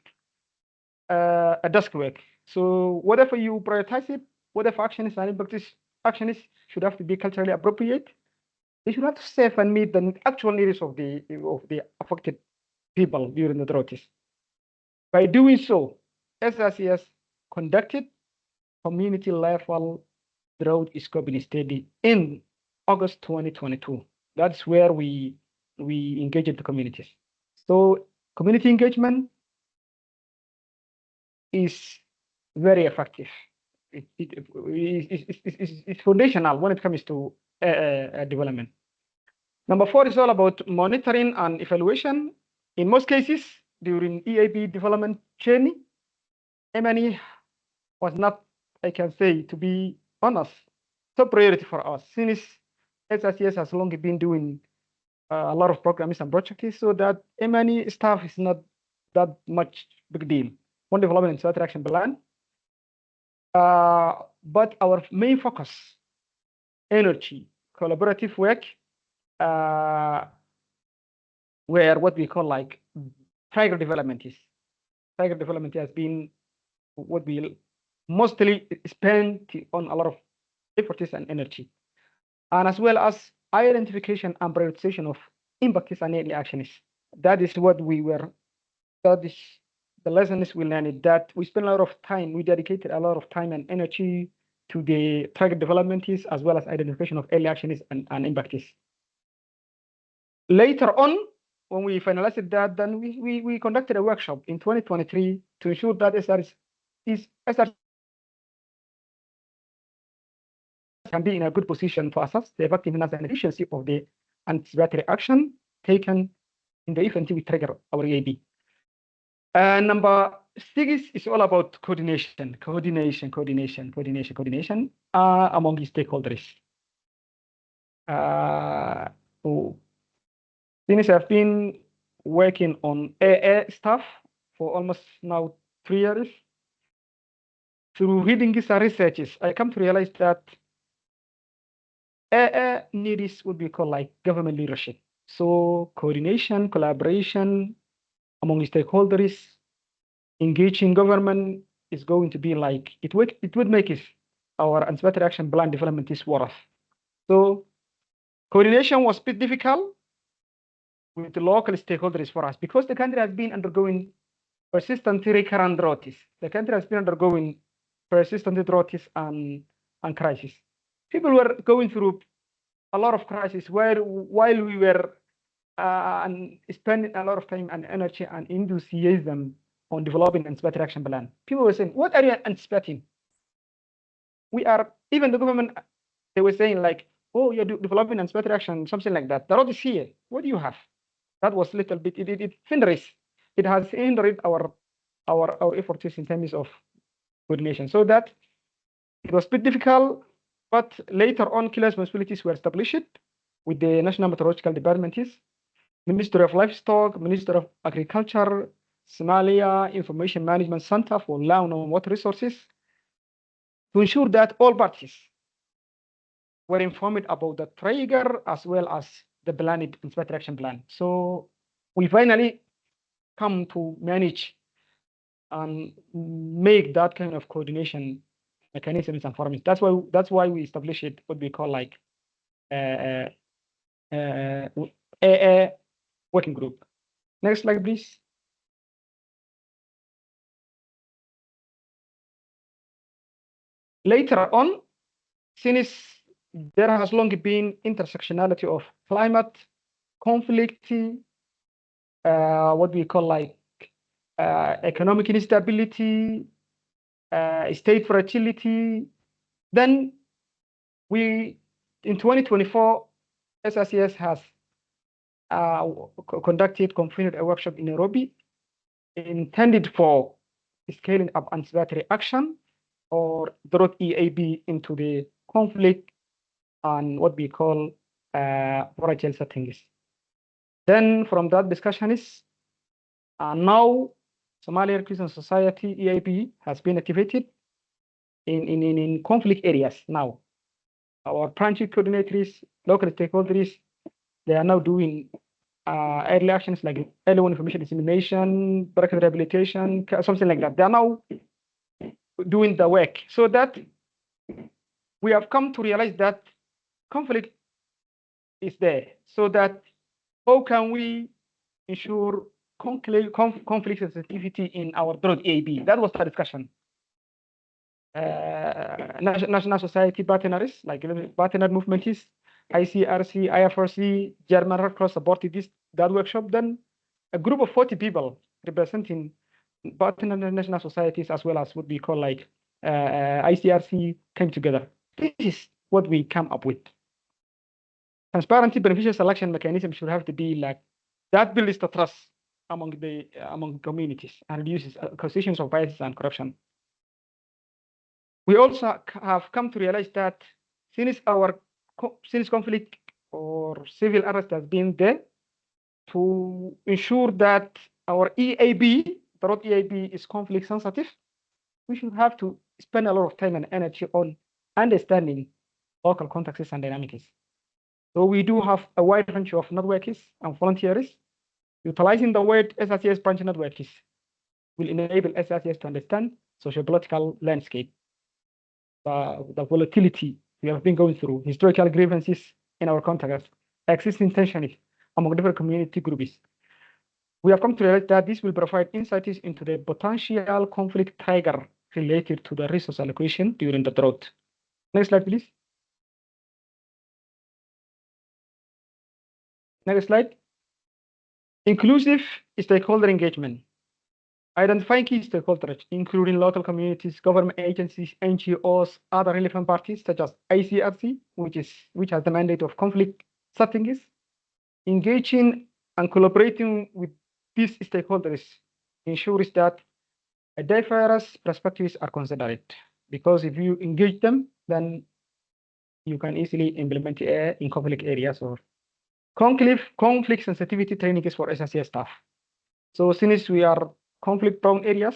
a desk work. So whatever you prioritize it, whatever action is and impact is action is should have to be culturally appropriate. They should have to serve and meet the actual needs of the affected people during the drought. By doing so, SRCS conducted community level drought scoping study in August 2022. That's where we engaged the communities. So community engagement is very effective. It's foundational when it comes to development. Number 4 is all about monitoring and evaluation. In most cases, during EIB development journey, M&E was not, I can say, to be honest, top priority for us, since SRCS has long been doing a lot of programs and projects, so that M&E staff is not that much big deal. One development and strategy action plan. But our main focus, energy, collaborative work, where what we call like trigger development is. Trigger development has been what we mostly spend on a lot of efforts and energy, and as well as identification and prioritization of impacts and early actions. That is what we were, that is the lessons we learned, that we spent a lot of time, we dedicated a lot of time and energy to the target development as well as identification of early actions and impacts. Later on, when we finalized that, then we conducted a workshop in 2023 to ensure that SRC can be in a good position to assess the effectiveness and efficiency of the anticipatory action taken in the event we trigger our EAB. Number 6 is all about coordination among the stakeholders. Since I've been working on AA stuff for almost now 3 years, through reading these researches, I come to realize that AA needs what we call like government leadership. So coordination, collaboration among stakeholders, engaging government is going to be like, it would make our anticipatory action plan development is worth. So coordination was a bit difficult with the local stakeholders for us because the country has been undergoing persistent recurrent droughts. The country has been undergoing persistent droughts and crisis. People were going through a lot of crises while we were spending a lot of time and energy and enthusiasm on developing an anticipatory action plan. People were saying, what are you anticipating? We are, even the government, they were saying like, oh, you're developing anticipatory action, something like that. The road is here. What do you have? That was a little bit, it hinders. It has hindered our efforts in terms of coordination. So that it was a bit difficult, but later on, key responsibilities were established with the National Meteorological Department, Ministry of Livestock, Ministry of Agriculture, Somalia Information Management Center for Land and Water Resources, to ensure that all parties were informed about the trigger as well as the planned anticipatory action plan. So we finally come to manage and make that kind of coordination mechanisms and formats. That's why we established what we call like a working group. Next slide, please. Later on, since there has long been intersectionality of climate, conflict, what we call like economic instability, state fragility, then we, in 2024, SRCS has convened a workshop in Nairobi intended for scaling up anticipatory action or Drought EAB into the conflict and what we call fragile settings. Then from that discussion is now Somali Red Crescent Society EAB has been activated in conflict areas now. Our branch coordinators, local stakeholders, they are now doing early actions like early information dissemination, breakthrough rehabilitation, something like that. They are now doing the work so that we have come to realize that conflict is there. So that how can we ensure conflict sensitivity in our Drought EAB? That was the discussion. National society partners, like partner movements, ICRC, IFRC, German Red Cross supported that workshop. Then a group of 40 people representing partner national societies as well as what we call like ICRC came together. This is what we come up with. Transparency, beneficial selection mechanism should have to be like that builds the trust among communities and reduces accusations of bias and corruption. We also have come to realize that since conflict or civil unrest has been there, to ensure that our EAB, the Drought EAB, is conflict sensitive, we should have to spend a lot of time and energy on understanding local contexts and dynamics. So we do have a wide range of networks and volunteers. Utilizing the word SRCS branch networks will enable SRCS to understand socio-political landscape, the volatility we have been going through, historical grievances in our context, existing tensions among different community groups. We have come to realize that this will provide insights into the potential conflict trigger related to the resource allocation during the drought. Next slide, please. Next slide. Inclusive stakeholder engagement. Identifying key stakeholders, including local communities, government agencies, NGOs, other relevant parties such as ICRC, which has the mandate of conflict settings. Engaging and collaborating with these stakeholders ensures that diverse perspectives are considered. Because if you engage them, then you can easily implement it in conflict areas or conflict sensitivity training is for SSCS staff. So since we are conflict-prone areas,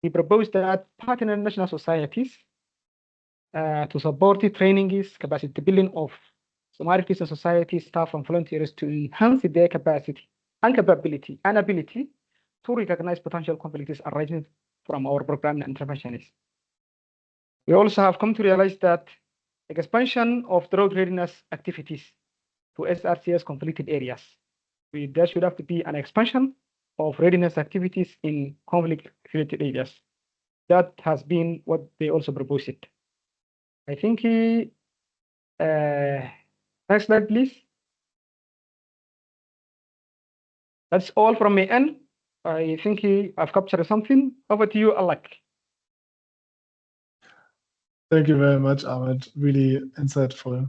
we propose that partner national societies to support the training is capacity building of Somali Red Crescent Society staff and volunteers to enhance their capacity and capability and ability to recognize potential conflicts arising from our program and interventions. We also have come to realize that expansion of drought readiness activities to SRCS conflicted areas. There should have to be an expansion of readiness activities in conflict-related areas. That has been what they also proposed. I think next slide, please. That's all from my end. I think I've captured something. Over to you, Alec. Thank you very much, Ahmed. Really insightful.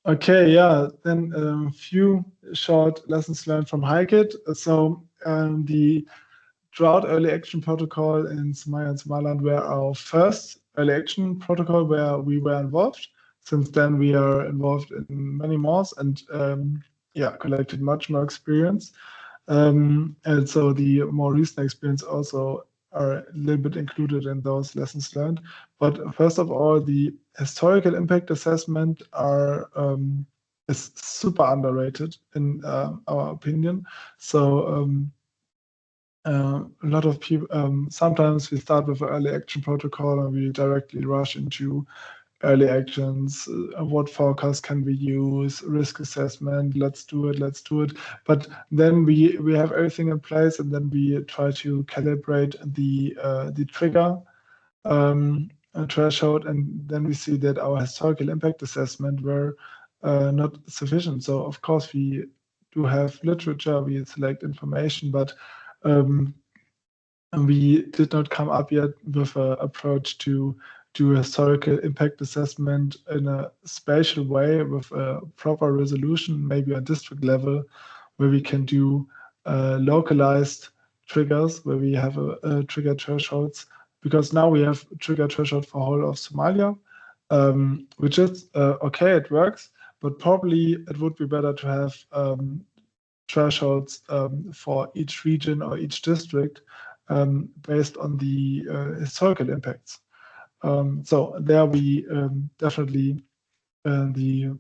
Okay, yeah, then a few short lessons learned from HiKit. So the Drought Early Action Protocol in Somalia and Somaliland were our first early action protocol where we were involved. Since then, we are involved in many more and yeah, collected much more experience. And so the more recent experience also are a little bit included in those lessons learned. But first of all, the historical impact assessment is super underrated in our opinion. So a lot of people, sometimes we start with an early action protocol and we directly rush into early actions, what forecast can we use, risk assessment, let's do it. But then we have everything in place and then we try to calibrate the trigger threshold, and then we see that our historical impact assessment were not sufficient. So of course we do have literature, we select information, but we did not come up yet with an approach to do a historical impact assessment in a spatial way with a proper resolution, maybe on district level, where we can do localized triggers, where we have a trigger thresholds, because now we have trigger threshold for whole of Somalia, which is okay, it works, but probably it would be better to have thresholds for each region or each district based on the historical impacts. So there we definitely the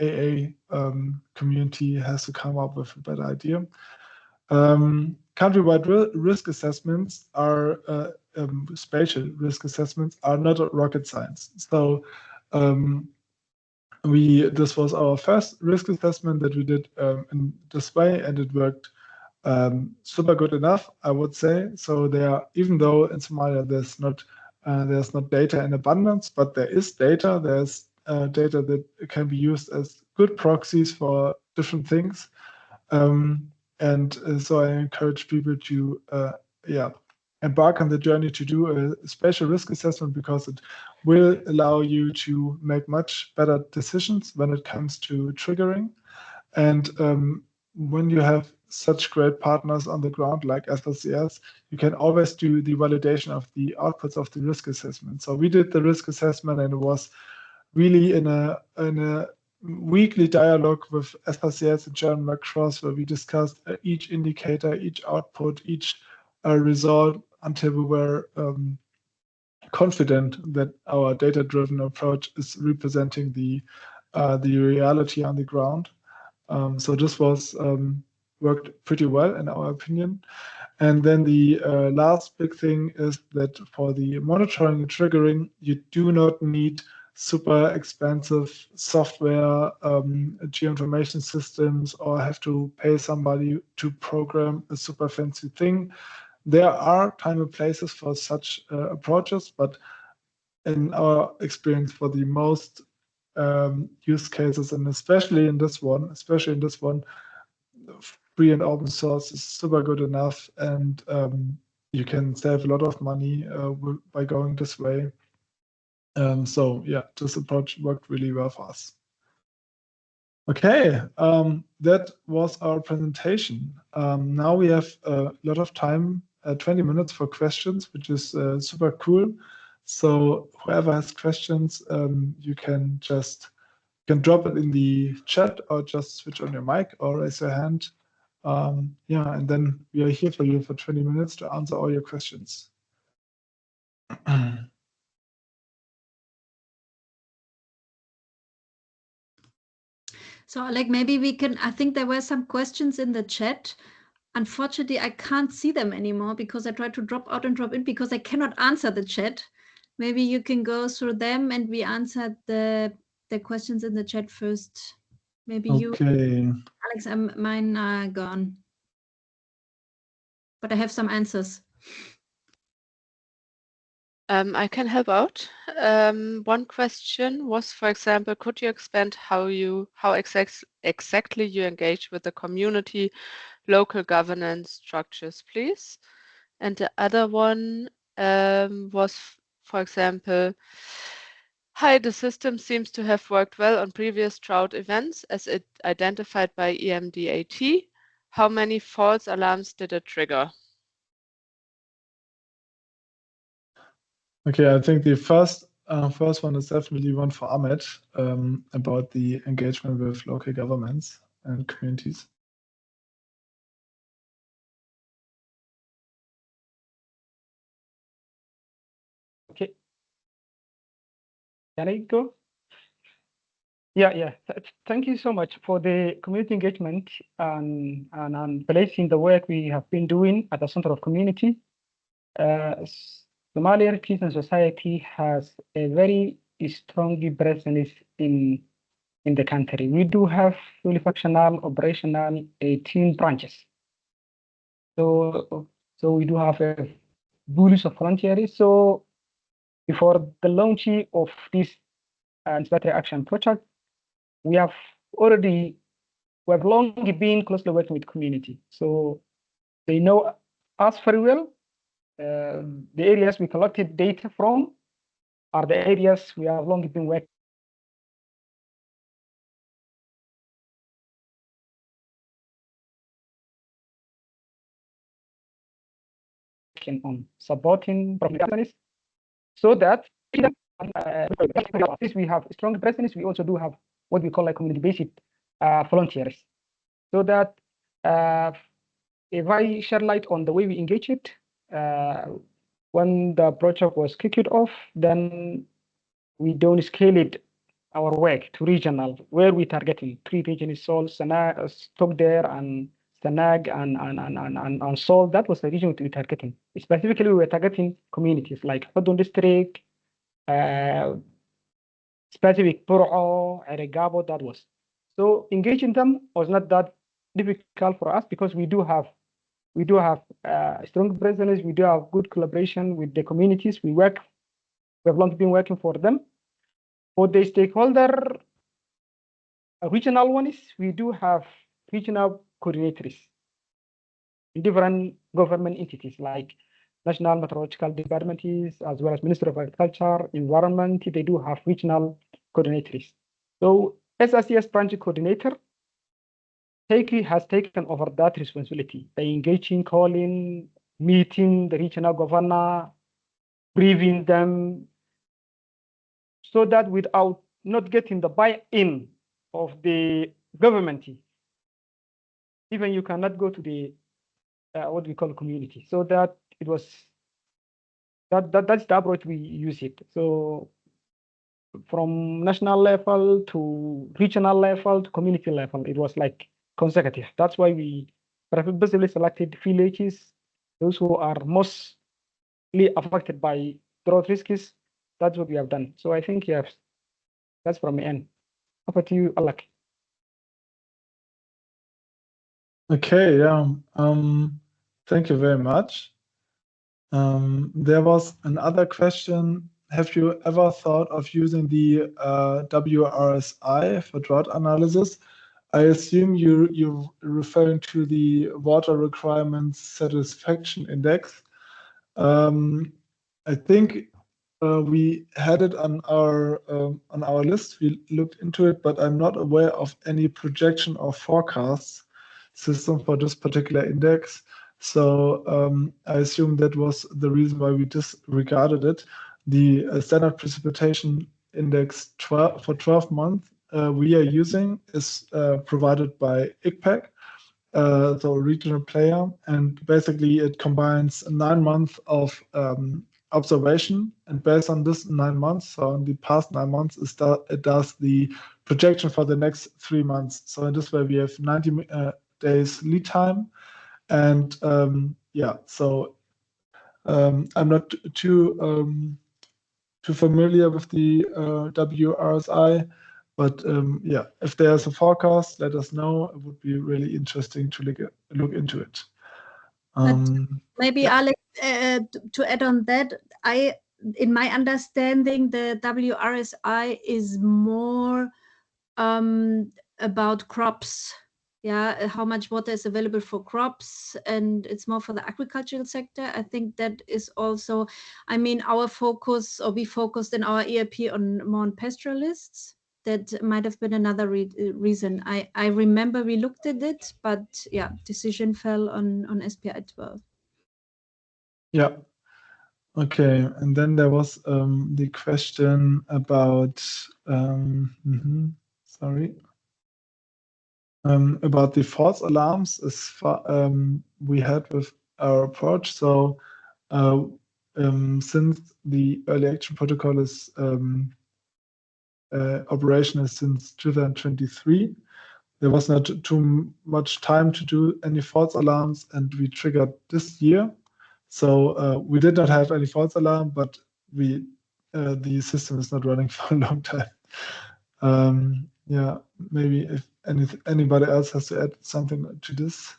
AA community has to come up with a better idea. Countrywide risk assessments are spatial risk assessments are not rocket science. So this was our first risk assessment that we did in this way, and it worked super good enough, I would say. So even though in Somalia there's not data in abundance, but there is data. There's data that can be used as good proxies for different things. And so I encourage people to embark on the journey to do a spatial risk assessment, because it will allow you to make much better decisions when it comes to triggering. And when you have such great partners on the ground like SLCS, you can always do the validation of the outputs of the risk assessment. So we did the risk assessment, and it was really in a weekly dialogue with SLCS and German Red Cross, where we discussed each indicator, each output, each result, until we were confident that our data-driven approach is representing the reality on the ground. So this was worked pretty well in our opinion. And then the last big thing is that for the monitoring and triggering, you do not need super expensive software, geoinformation systems, or have to pay somebody to program a super fancy thing. There are time and places for such approaches, but in our experience, for the most use cases, and especially in this one, free and open source is super good enough, and you can save a lot of money by going this way. So yeah, this approach worked really well for us. Okay, that was our presentation. Now we have a lot of time, 20 minutes for questions, which is super cool. So whoever has questions, you can drop it in the chat, or just switch on your mic or raise your hand. Yeah, and then we are here for you for 20 minutes to answer all your questions. So like maybe we can, I think there were some questions in the chat. Unfortunately, I can't see them anymore because I tried to drop out and drop in because I cannot answer the chat. Maybe you can go through them and we answered the questions in the chat first. Maybe Okay. Alex, mine are gone. But I have some answers. I can help out. One question was, for example, could you expand how exactly you engage with the community, local governance structures, please? And the other one was, for example, hi, the system seems to have worked well on previous drought events as it identified by EMDAT. How many false alarms did it trigger? Okay, I think the first one is definitely one for Ahmed, about the engagement with local governments and communities. Okay. Can I go? Yeah. Thank you so much for the community engagement and placing the work we have been doing at the center of community. Somali Red Crescent Society has a very strong presence in the country. We do have fully functional, operational 18 branches. So we do have a bullish of volunteers. So before the launch of this anticipatory action project, we have long been closely working with community. So they know us very well. The areas we collected data from are the areas we have long been working on supporting companies, so that we have strong presence. We also do have what we call like community-based volunteers, so that if I share light on the way we engage it, when the project was kicked off, then we don't scale it our work to regional, where we targeting 3 regions: Sol, Stockdale, and Sanag, and Sol. That was the region we targeting. Specifically, we were targeting communities like Hodon District, specific Puro, Eregabo. That was. So engaging them was not that difficult for us because we do have strong presence. We do have good collaboration with the communities. We have long been working for them. For the stakeholder regional ones, we do have regional coordinators in different government entities like National Meteorological Department, as well as Ministry of Agriculture, Environment. They do have regional coordinators. So SRCS branch coordinator has taken over that responsibility by engaging, calling, meeting the regional governor, briefing them, so that without not getting the buy-in of the government, even you cannot go to the what we call community. So that it was that's the approach we use it. So from national level to regional level to community level, it was like consecutive. That's why we purposely selected villages, those who are mostly affected by drought risks. That's what we have done. So I think yes, That's from my end. Over to you, Alec. Okay, yeah. Thank you very much. There was another question. Have you ever thought of using the WRSI for drought analysis? I assume you're referring to the Water Requirements Satisfaction Index. I think we had it on our list. We looked into it, but I'm not aware of any projection or forecasts system for this particular index. So I assume that was the reason why we disregarded it. The standard precipitation index for 12 months we are using is provided by ICPAC, so a regional player, and basically it combines 9 months of observation, and based on this 9 months, so in the past 9 months, it does the projection for the next 3 months. So in this way, we have 90 days lead time, and yeah, so I'm not too familiar with the WRSI, but yeah, if there's a forecast, let us know. It would be really interesting to look into it. Maybe yeah. Alex, to add on that, in my understanding, the WRSI is more about crops. Yeah, how much water is available for crops, and it's more for the agricultural sector. I think that is also, I mean, our focus, or we focused in our ERP on more on pastoralists. That might have been another reason. I remember we looked at it, but yeah, decision fell on SPI 12. Yeah. Okay, and then there was the question about sorry. About the false alarms as far we had with our approach. So since the early action protocol is operational since 2023, there was not too much time to do any false alarms, and we triggered this year. So we did not have any false alarm, but the system is not running for a long time. Yeah, maybe if anybody else has to add something to this.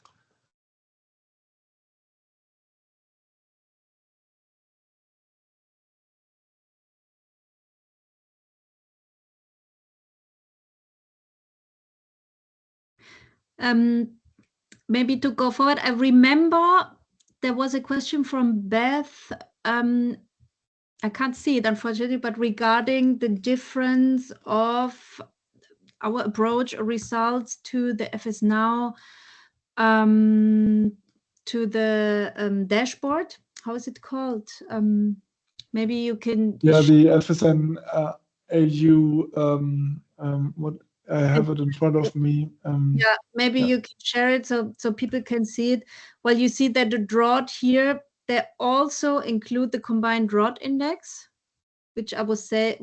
Maybe to go forward, I remember there was a question from Beth. I can't see it, unfortunately, but regarding the difference of our approach or results to the FS Now, to the dashboard. How is it called? Maybe you can. Yeah, the FSN AU. What I have it in front of me. Yeah, maybe you can share it so people can see it. Well, you see that the drought here, they also include the combined drought index, which I would say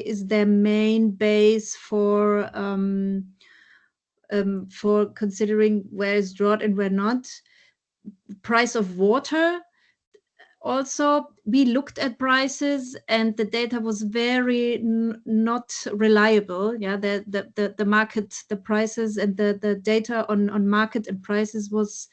is their main base for considering where is drought and where not. Price of water. Also, we looked at prices and the data was very not reliable. Yeah, the market, the prices and the data on market and prices was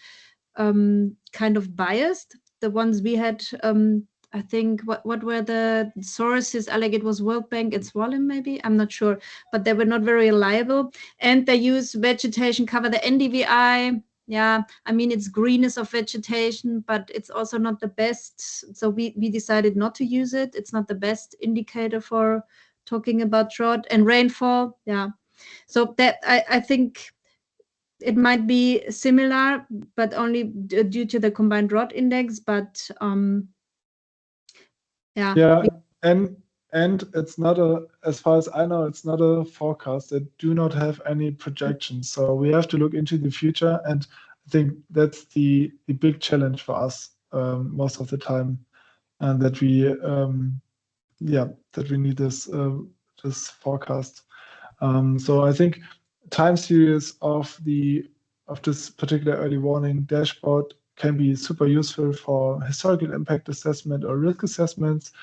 kind of biased. The ones we had, I think, what were the sources? Like it was World Bank and Swollen, maybe, I'm not sure, but they were not very reliable. And they use vegetation cover, the NDVI. Yeah, I mean, it's greenness of vegetation, but it's also not the best. So we decided not to use it. It's not the best indicator for talking about drought and rainfall. Yeah, so that I think it might be similar, but only due to the combined drought index. But yeah, and it's not as far as I know, it's not a forecast. They do not have any projections. So we have to look into the future, and I think that's the big challenge for us most of the time, and that we need this forecast. So I think time series of this particular early warning dashboard can be super useful for historical impact assessment or risk assessments.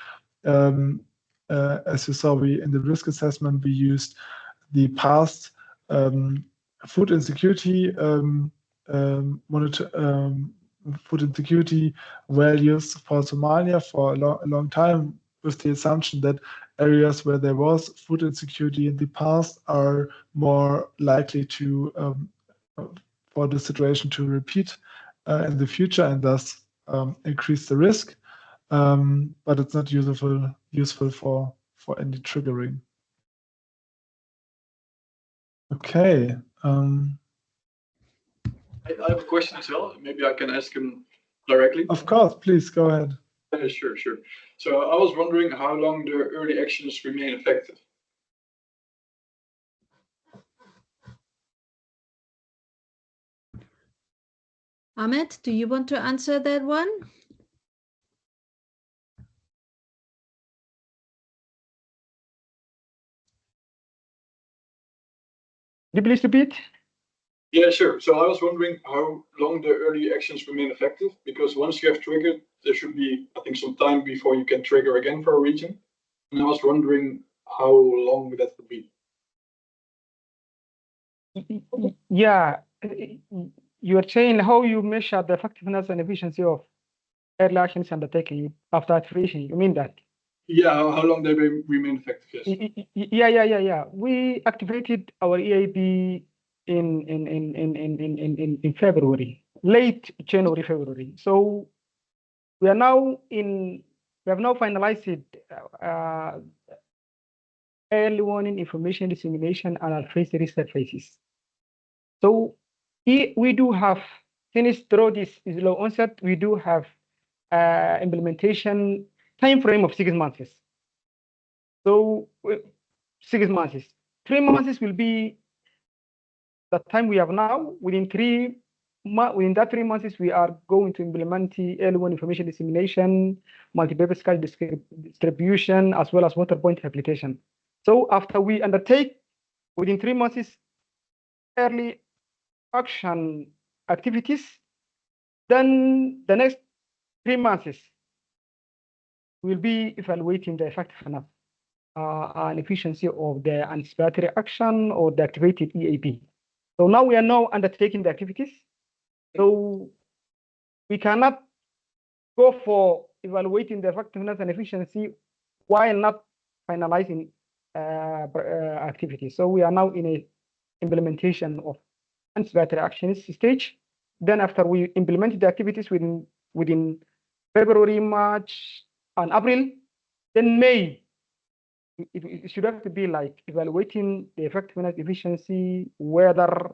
as you saw, in the risk assessment, we used the past food insecurity food insecurity values for Somalia for a long time, with the assumption that areas where there was food insecurity in the past are more likely to for the situation to repeat in the future, and thus increase the risk. But it's not useful for any triggering. Okay. I have a question as well. Maybe I can ask him directly. Of course, please go ahead. Sure. So I was wondering how long the early actions remain effective. Ahmed, do you want to answer that one? Could you please repeat? Yeah, sure. So I was wondering how long the early actions remain effective, because once you have triggered, there should be, I think, some time before you can trigger again for a region. And I was wondering how long that would be. Yeah, you are saying how you measure the effectiveness and efficiency of early actions undertaken after activation. You mean that? Yeah, how long they remain effective? Yes. Yeah. We activated our EAB in February, late January, February. So we have now finalized early warning information dissemination and advisory research phases. So we do have, since Drought is low onset, we do have implementation time frame of 6 months. So 6 months. 3 months will be the time we have now. Within that 3 months, we are going to implement the early warning information dissemination, multi-purpose cache distribution, as well as water point rehabilitation. So after we undertake within 3 months early action activities, then the next 3 months we'll be evaluating the effectiveness and efficiency of the anticipatory action or the activated EAP. So now we are now undertaking the activities. So we cannot go for evaluating the effectiveness and efficiency while not finalizing activities. So we are now in a implementation of anticipatory actions stage. Then after we implemented the activities within February, March, and April, then May, it should have to be like evaluating the effectiveness, efficiency, whether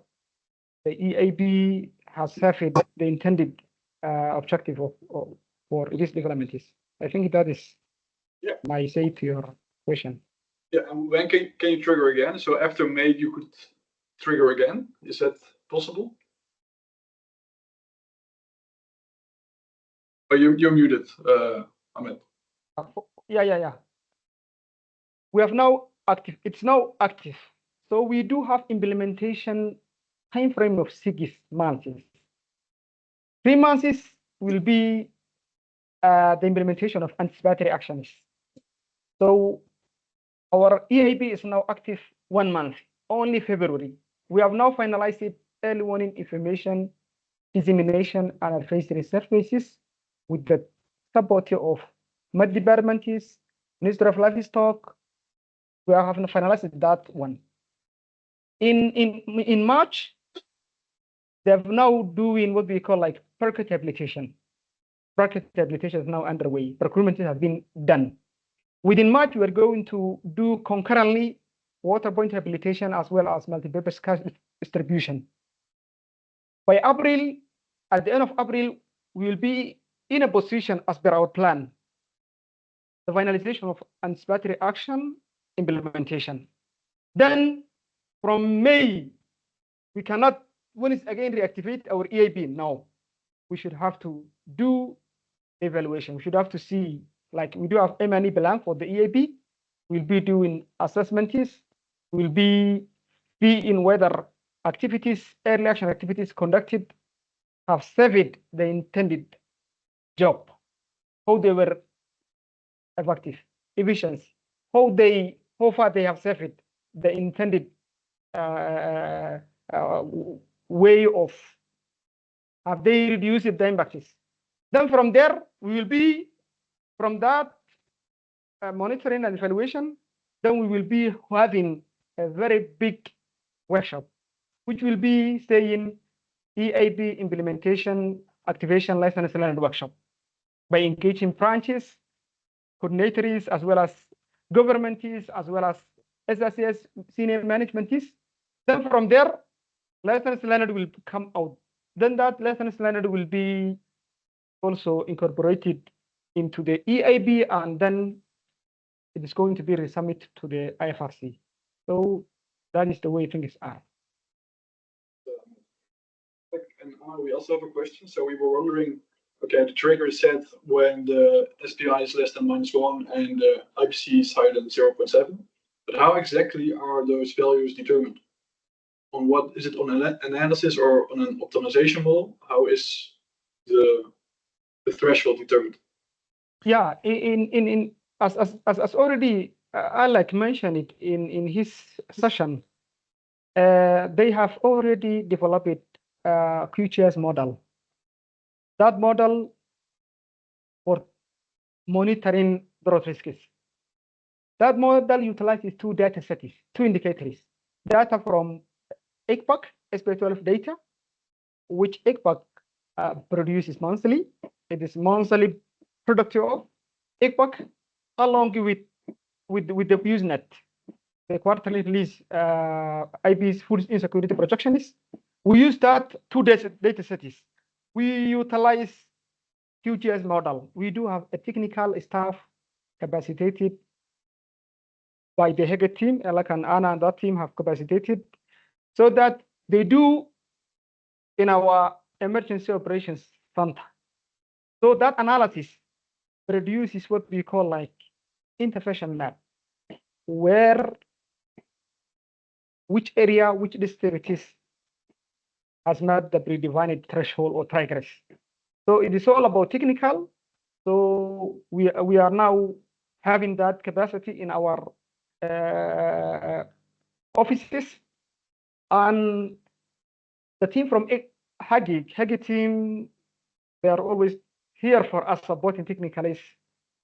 the EAB has served the intended objective for this development. I think that is my say to your question. Yeah, and when can you trigger again? So after May, you could trigger again. Is that possible? Oh, you're muted, Ahmed. Yeah. We have now active. It's now active. So we do have implementation time frame of 6 months. 3 months will be the implementation of anticipatory actions. So our EAB is now active 1 month, only February. We have now finalized early warning information dissemination and advisory services with the support of Med Department, Ministry of Livestock. We have finalized that one. In March, they're now doing what we call like market rehabilitation. Market rehabilitation is now underway. Procurement has been done. Within March, we are going to do concurrently water point rehabilitation as well as multi-purpose cache distribution. By April, at the end of April, we will be in a position as per our plan, the finalization of anticipatory action implementation. Then from May, we cannot once again reactivate our EAB. Now we should have to do evaluation. We should have to see, like we do have M&E plan for the EAB. We'll be doing assessments. We'll be in whether activities, early action activities conducted have served the intended job, how they were effective, efficient, how far they have served the intended way of, have they reduced the impacts. Then from there, we will be, from that monitoring and evaluation, then we will be having a very big workshop, which will be saying EAB implementation, activation, lessons learned workshop, by engaging branches, coordinators, as well as governments, as well as SRCS senior managements. Then from there, lessons learned will come out. Then that lessons learned will be also incorporated into the EAB, and then it is going to be resubmitted to the IFRC. So that is the way things are. And we also have a question. So we were wondering, okay, the trigger is set when the SPI is less than -1 and the IPC is higher than 0.7. But how exactly are those values determined? On what is it, on an analysis or on an optimization model? How is the threshold determined? Yeah, as already Alec mentioned it in his session, they have already developed a QGIS model. That model for monitoring drought risks. That model utilizes two data sets, two indicators: data from ICPAC, SPI12 data, which ICPAC produces monthly. It is monthly productive of ICPAC, along with the Usenet, the quarterly release IP's food insecurity projections. We use that two data sets. We utilize QGIS model. We do have a technical staff capacitated by the Hege team. Alec and Anna and that team have capacitated so that they do in our emergency operations center. So that analysis produces what we call like intervention map, where which area, which districts has met the predefined threshold or triggers. So it is all about technical. So we are now having that capacity in our offices, and the team from Hege team, they are always here for us supporting technically.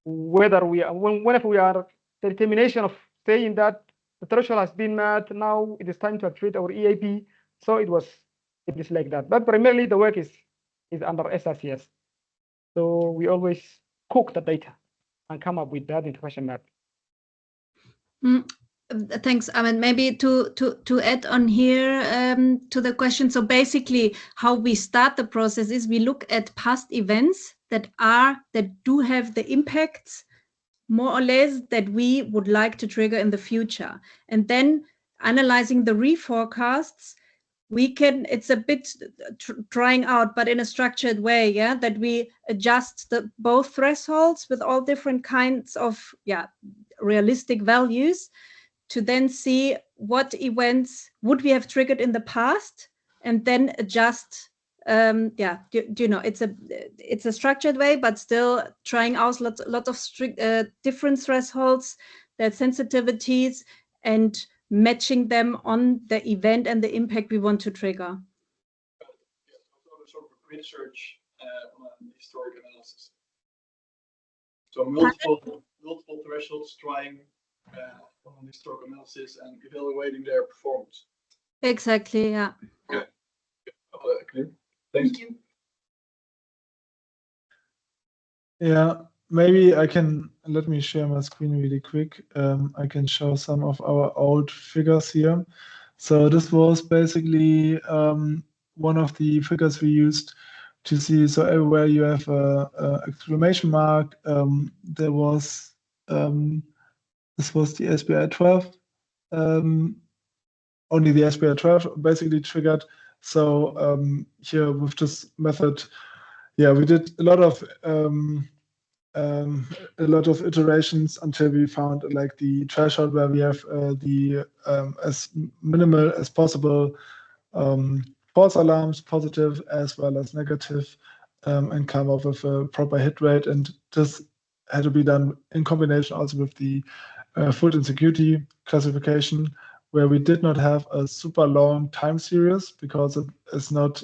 Whether whenever we are the determination of saying that the threshold has been met, now it is time to activate our EAP. So it is like that. But primarily the work is under SRCS. So we always cook the data and come up with that intervention map. Thanks. I mean, maybe to add on here to the question. So basically, how we start the process is we look at past events that do have the impacts, more or less, that we would like to trigger in the future, and then analyzing the reforecasts. It's a bit trying out, but in a structured way, yeah, that we adjust both thresholds with all different kinds of realistic values, to then see what events would we have triggered in the past, and then adjust. It's a structured way, but still trying out lots of strict different thresholds, their sensitivities, and matching them on the event and the impact we want to trigger. Sort of research on historic analysis. So multiple thresholds trying on historical analysis and evaluating their performance. Exactly, yeah. Okay. Clear. Thank you. Yeah, maybe let me share my screen really quick. I can show some of our old figures here. So this was basically one of the figures we used to see. So everywhere you have a exclamation mark, there was this was the SPI 12. Only the SPI 12 basically triggered. So here with this method, we did a lot of iterations until we found like the threshold where we have the as minimal as possible false alarms, positive as well as negative, and come up with a proper hit rate. And this had to be done in combination also with the food insecurity classification, where we did not have a super long time series because it is not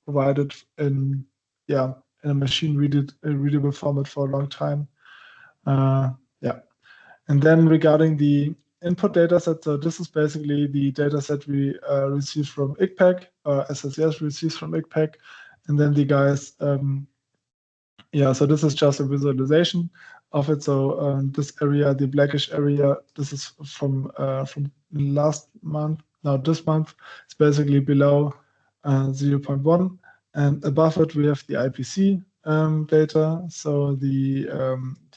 provided in a machine readable format for a long time. And then regarding the input data set, so this is basically the data set we received from ICPAC, SSES receives from ICPAC, and then the guys, so this is just a visualization of it. So this area, the blackish area, this is from last month. Now this month, it's basically below 0.1, and above it we have the IPC data. So the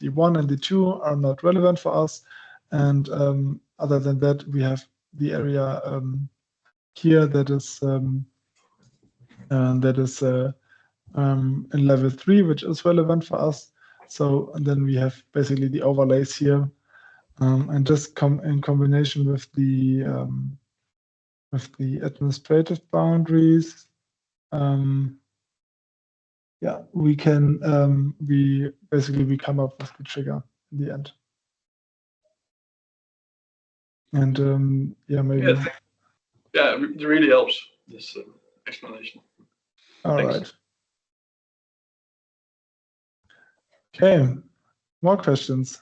1 and the 2 are not relevant for us, and other than that, we have the area here that is in level 3, which is relevant for us. So, and then we have basically the overlays here, and just in combination with the administrative boundaries. We can we come up with the trigger in the end. And maybe. Yeah, it really helps, this explanation. All Thanks. right. Okay, more questions?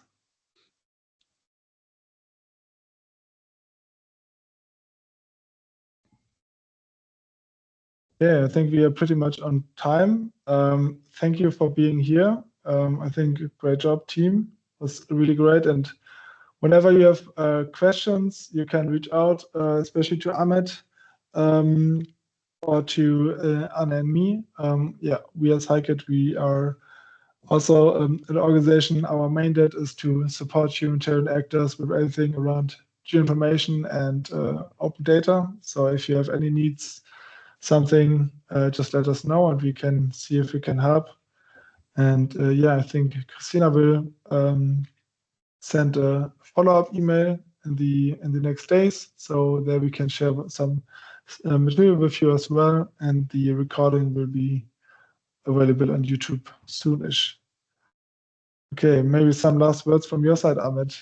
Yeah, I think we are pretty much on time. Thank you for being here. I think great job, team. It was really great. And whenever you have questions, you can reach out, especially to Ahmed or to Anna and me. We as HiCAT, we are also an organization. Our mandate is to support humanitarian actors with everything around geoinformation and open data. So if you have any needs, something, just let us know and we can see if we can help. And I think Christina will send a follow-up email in the next days, so there we can share some material with you as well, and the recording will be available on YouTube soonish. Okay, maybe some last words from your side, Ahmed.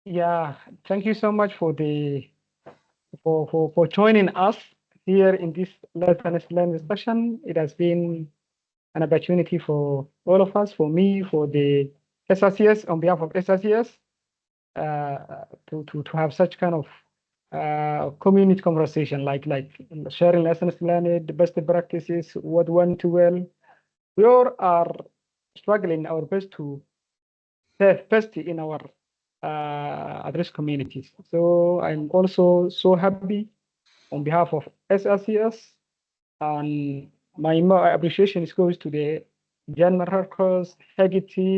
Yeah, thank you so much for joining us here in this lessons learned session. It has been an opportunity for all of us, for me, for the SRCS, on behalf of SRCS, to have such kind of community conversation, like sharing lessons learned, the best practices, what went well. We all are struggling our best to serve best in our at-risk communities. So I'm also so happy on behalf of SRCS, and my appreciation goes to the General Red Cross, HEGI team,